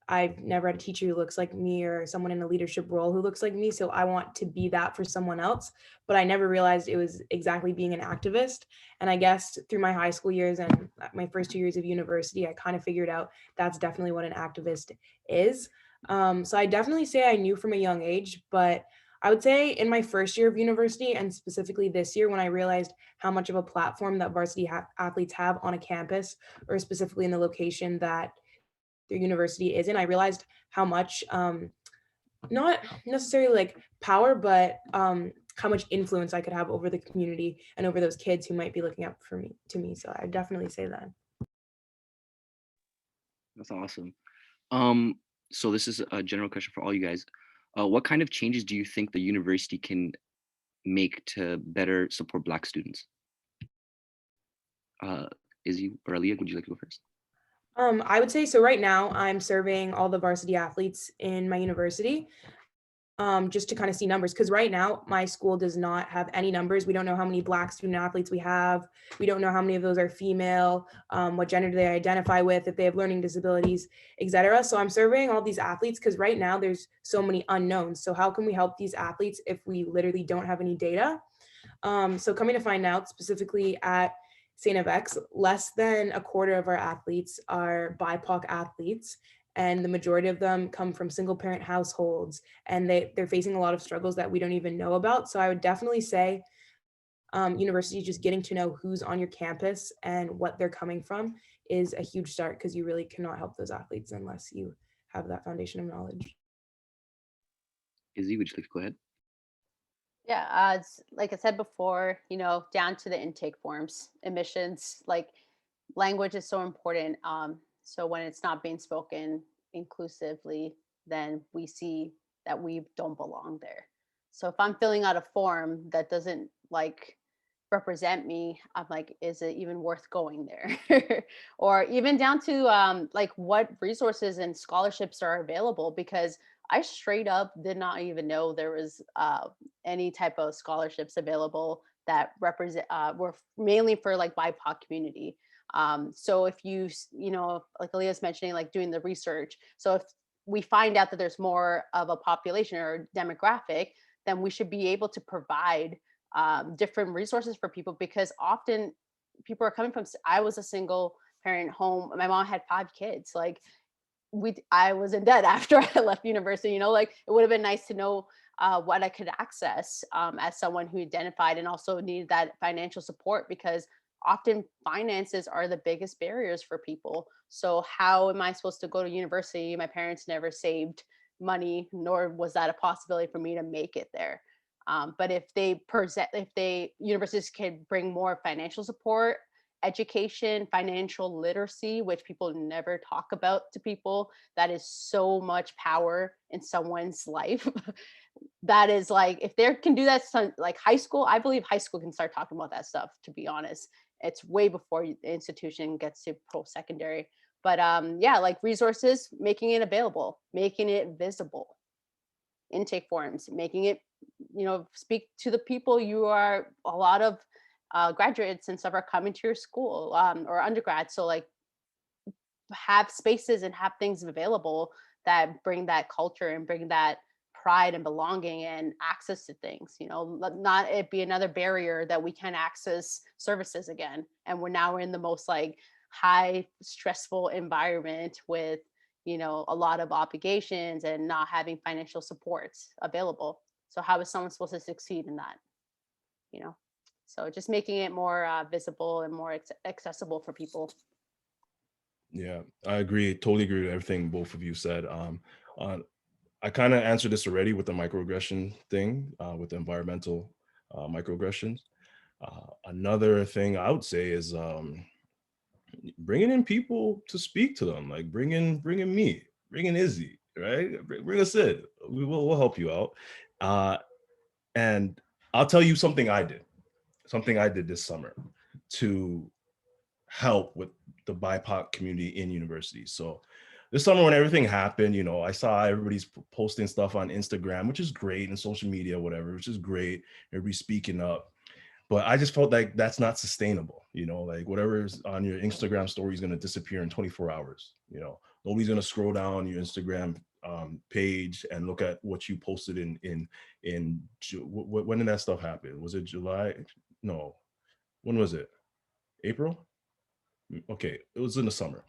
I've never had a teacher who looks like me or someone in a leadership role who looks like me. So I want to be that for someone else. But I never realized it was exactly being an activist. And I guess through my high school years and my first 2 years of university, I kind of figured out that's definitely what an activist is. So I definitely say I knew from a young age, but I would say in my first year of university, and specifically this year, when I realized how much of a platform that varsity athletes have on a campus, or specifically in the location that their university is in, I realized how much, not necessarily like power, but how much influence I could have over the community and over those kids who might be looking up to me. So I definitely say that. That's awesome. So this is a general question for all you guys. What kind of changes do you think the university can make to better support Black students? Izzy or Alia, would you like to go first? I would say so. Right now, I'm serving all the varsity athletes in my university, just to kind of see numbers. Because right now, my school does not have any numbers. We don't know how many Black student athletes we have. We don't know how many of those are female, what gender do they identify with, if they have learning disabilities, etc. So I'm surveying all these athletes because right now there's so many unknowns. So how can we help these athletes if we literally don't have any data? So coming to find out, specifically at St. FX, less than a quarter of our athletes are BIPOC athletes, and the majority of them come from single parent households, and they're facing a lot of struggles that we don't even know about. So I would definitely say university, just getting to know who's on your campus and what they're coming from is a huge start, because you really cannot help those athletes unless you have that foundation of knowledge. Izzy, would you like to go ahead? Yeah, it's like I said before, down to the intake forms, admissions, like language is so important. So when it's not being spoken inclusively, then we see that we don't belong there. So if I'm filling out a form that doesn't like represent me, I'm like, is it even worth going there? Or even down to like what resources and scholarships are available, because I straight up did not even know there was any type of scholarships available that represent were mainly for like BIPOC community. So if like Aaliyah's mentioning, like doing the research. So if we find out that there's more of a population or demographic, then we should be able to provide different resources for people, because often people are coming from. I was a single parent home. My mom had 5 kids. Like I was in debt after I left university. Like it would have been nice to know what I could access as someone who identified and also needed that financial support, because often finances are the biggest barriers for people. So how am I supposed to go to university? My parents never saved money, nor was that a possibility for me to make it there. But if universities can bring more financial support, education, financial literacy, which people never talk about to people, that is so much power in someone's life. That is like, if they can do that, like high school, I believe high school can start talking about that stuff, to be honest. It's way before the institution gets to post-secondary. But yeah, like resources, making it available, making it visible, intake forms, making it, speak to the people. You are a lot of graduates and stuff are coming to your school, or undergrad. So like have spaces and have things available that bring that culture and bring that pride and belonging and access to things. Let not it be another barrier that we can't access services again. And we're in the most like high stressful environment with a lot of obligations and not having financial supports available. So how is someone supposed to succeed in that? you know so just making it more visible and more accessible for people. Yeah, I agree. Totally agree with everything both of you said. I kind of answered this already with the microaggression thing, with the environmental microaggressions. Another thing I would say is bringing in people to speak to them, like bringing me, bringing Izzy, right? Bring us in. We'll help you out. And I'll tell you something I did this summer to help with the BIPOC community in universities. So this summer when everything happened, I saw everybody's posting stuff on Instagram, which is great, and social media, whatever, which is great. Everybody's speaking up. But I just felt like that's not sustainable. Like whatever is on your Instagram story is going to disappear in 24 hours. Nobody's going to scroll down your Instagram page and look at what you posted when did that stuff happen? Was it July? No. When was it? April? Okay, it was in the summer.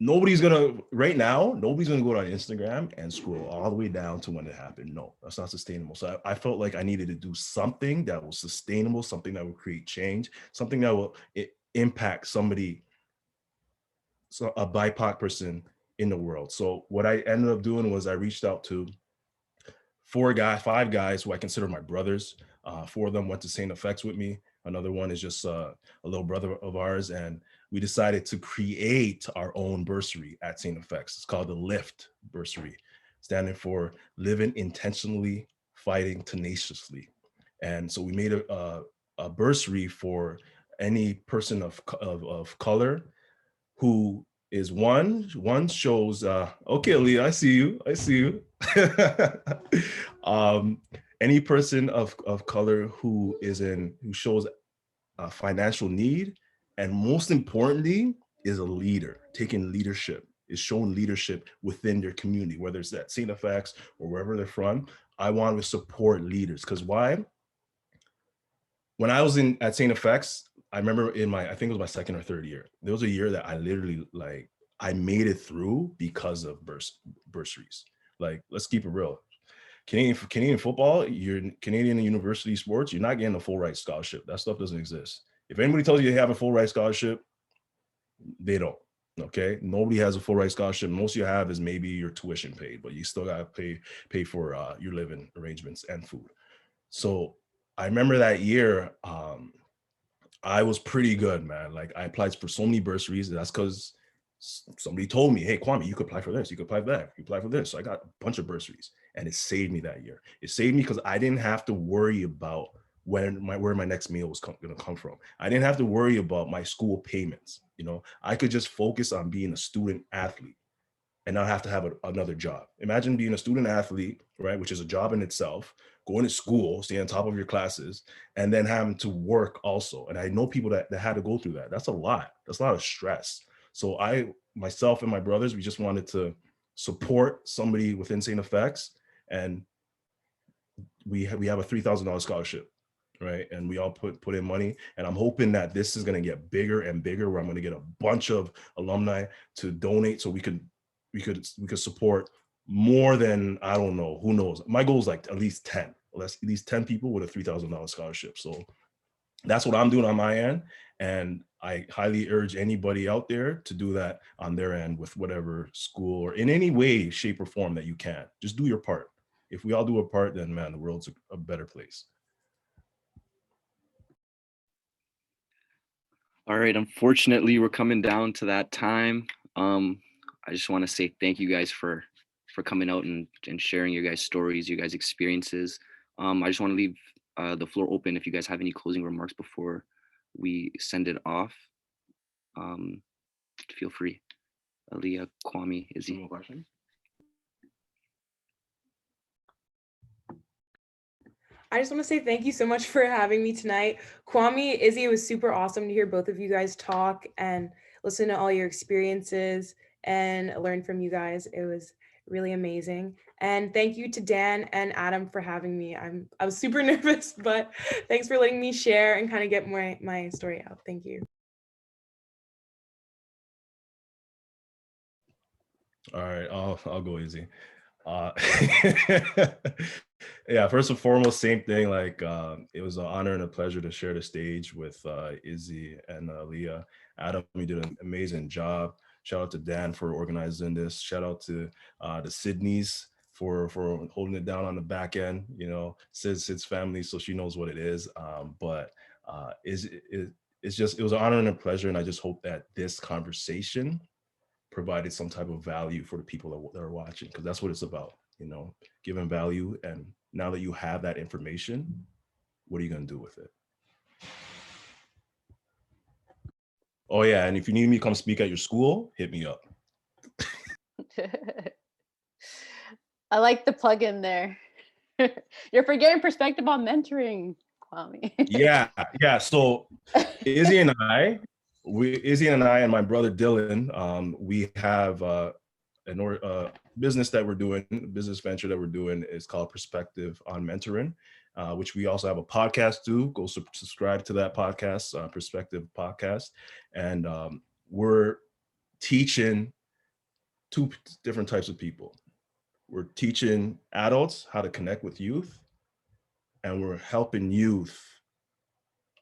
Right now, nobody's gonna go on Instagram and scroll all the way down to when it happened. No, that's not sustainable. So I felt like I needed to do something that was sustainable, something that would create change, something that will impact somebody, so a BIPOC person in the world. So what I ended up doing was I reached out to 5 guys who I consider my brothers. 4 of them went to St. FX with me. Another one is just a little brother of ours. And we decided to create our own bursary at St. FX. It's called the Lift Bursary, standing for Living Intentionally, Fighting Tenaciously. And so we made a bursary for any person of color who is one shows okay, Leah, I see you. um any person of color who shows financial need, and most importantly is a leader, taking leadership, is showing leadership within their community, whether it's at St. FX or wherever they're from. I want to support leaders, because why? When I was at St. FX, I remember I think it was my second or third year, there was a year that I literally, like, I made it through because of bursaries. Like, let's keep it real. Canadian football, you're Canadian university sports, you're not getting a full ride scholarship. That stuff doesn't exist. If anybody tells you they have a full ride scholarship, they don't. Okay, nobody has a full ride scholarship. Most you have is maybe your tuition paid, but you still gotta pay for your living arrangements and food. So I remember that year, I was pretty good, man. Like, I applied for so many bursaries. That's because somebody told me, hey, Kwame, you could apply for this, you could apply for that, you apply for this. So I got a bunch of bursaries, and it saved me that year. It saved me because I didn't have to worry about where my next meal was going to come from. I didn't have to worry about my school payments. I could just focus on being a student athlete and not have to have another job. Imagine being a student athlete, right, which is a job in itself, going to school, staying on top of your classes, and then having to work also. And I know people that had to go through that. That's a lot. That's a lot of stress. So myself and my brothers, we just wanted to support somebody within St. FX, and we have a $3,000 scholarship, right? And we all put in money, and I'm hoping that this is going to get bigger and bigger, where I'm going to get a bunch of alumni to donate, so we could support more than, I don't know, who knows. My goal is like at least 10 people with a $3,000 scholarship. So that's what I'm doing on my end, and I highly urge anybody out there to do that on their end with whatever school or in any way, shape, or form that you can. Just do your part. If we all do a part, then man, the world's a better place. All right, unfortunately, we're coming down to that time. I just want to say thank you guys for coming out and sharing your guys' stories, your guys' experiences. I just want to leave the floor open if you guys have any closing remarks before we send it off. Feel free. Alia, Kwame, Izzy. I just want to say thank you so much for having me tonight. Kwame, Izzy, it was super awesome to hear both of you guys talk and listen to all your experiences and learn from you guys. It was really amazing. And thank you to Dan and Adam for having me. I was super nervous, but thanks for letting me share and kind of get my story out. Thank you. All right, I'll go easy. Yeah, first and foremost, same thing. Like, it was an honor and a pleasure to share the stage with Izzy and Leah. Adam, you did an amazing job. Shout out to Dan for organizing this. Shout out to the Sydneys for holding it down on the back end. Sid's family, so she knows what it is. But it was an honor and a pleasure, and I just hope that this conversation provided some type of value for the people that are watching, because that's what it's about, giving value. And now that you have that information, what are you going to do with it? Oh yeah, and if you need me to come speak at your school, hit me up. I like the plug in there. You're forgetting perspective on mentoring, Kwame. Yeah. So Izzy and I and my brother Dylan, we have a business that we're doing, business venture that we're doing is called Perspective on Mentoring, which we also have a podcast too. Go subscribe to that podcast, Perspective Podcast. And we're teaching two different types of people. We're teaching adults how to connect with youth, and we're helping youth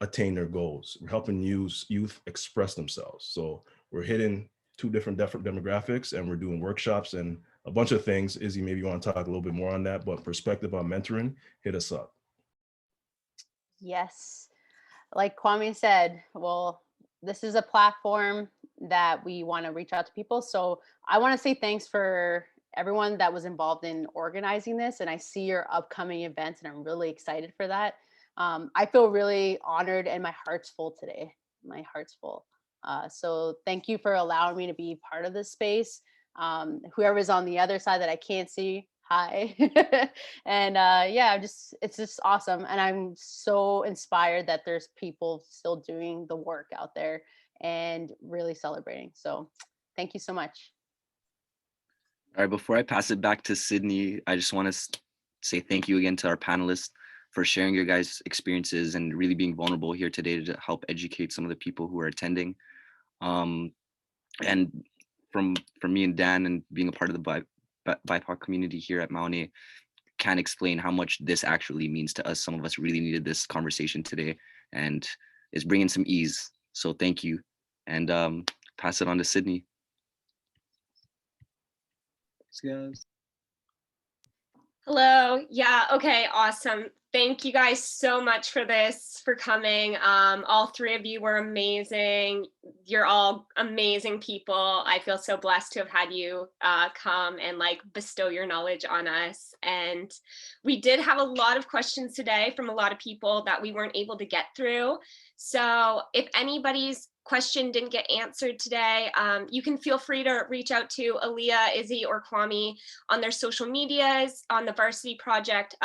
attain their goals. We're helping youth express themselves. So we're hitting two different demographics, and we're doing workshops and a bunch of things. Izzy, maybe you want to talk a little bit more on that, but Perspective on Mentoring, hit us up. Yes. Like Kwame said, well, this is a platform that we want to reach out to people. So I want to say thanks for everyone that was involved in organizing this. And I see your upcoming events, and I'm really excited for that. I feel really honored, and my heart's full today. My heart's full. So thank you for allowing me to be part of this space. Whoever's on the other side that I can't see, hi. And yeah, it's just awesome. And I'm so inspired that there's people still doing the work out there and really celebrating. So thank you so much. All right, before I pass it back to Sydney, I just want to say thank you again to our panelists for sharing your guys' experiences and really being vulnerable here today to help educate some of the people who are attending. And from me and Dan, and being a part of the BIPOC community here at Mount A, can't explain how much this actually means to us. Some of us really needed this conversation today, and it's bringing some ease. So thank you, and pass it on to Sydney. Thanks, guys. Hello. Yeah. Okay. Awesome. Thank you guys so much for this, for coming. All three of you were amazing. You're all amazing people. I feel so blessed to have had you come and like bestow your knowledge on us. And we did have a lot of questions today from a lot of people that we weren't able to get through. So if anybody's question didn't get answered today, you can feel free to reach out to Alia, Izzy, or Kwame on their social medias, on the Varsity Project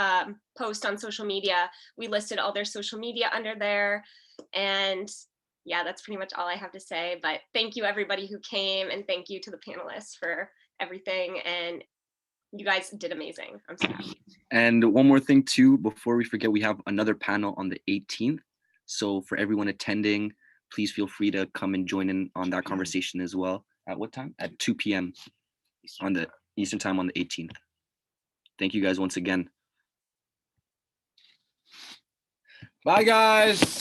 post on social media. We listed all their social media under there. And yeah, that's pretty much all I have to say. But thank you everybody who came, and thank you to the panelists for everything. And you guys did amazing. I'm so happy. And one more thing too, before we forget, we have another panel on the 18th. So for everyone attending, please feel free to come and join in on that conversation as well. At what time? At 2 p.m. on the Eastern time on the 18th. Thank you guys once again. Bye, guys.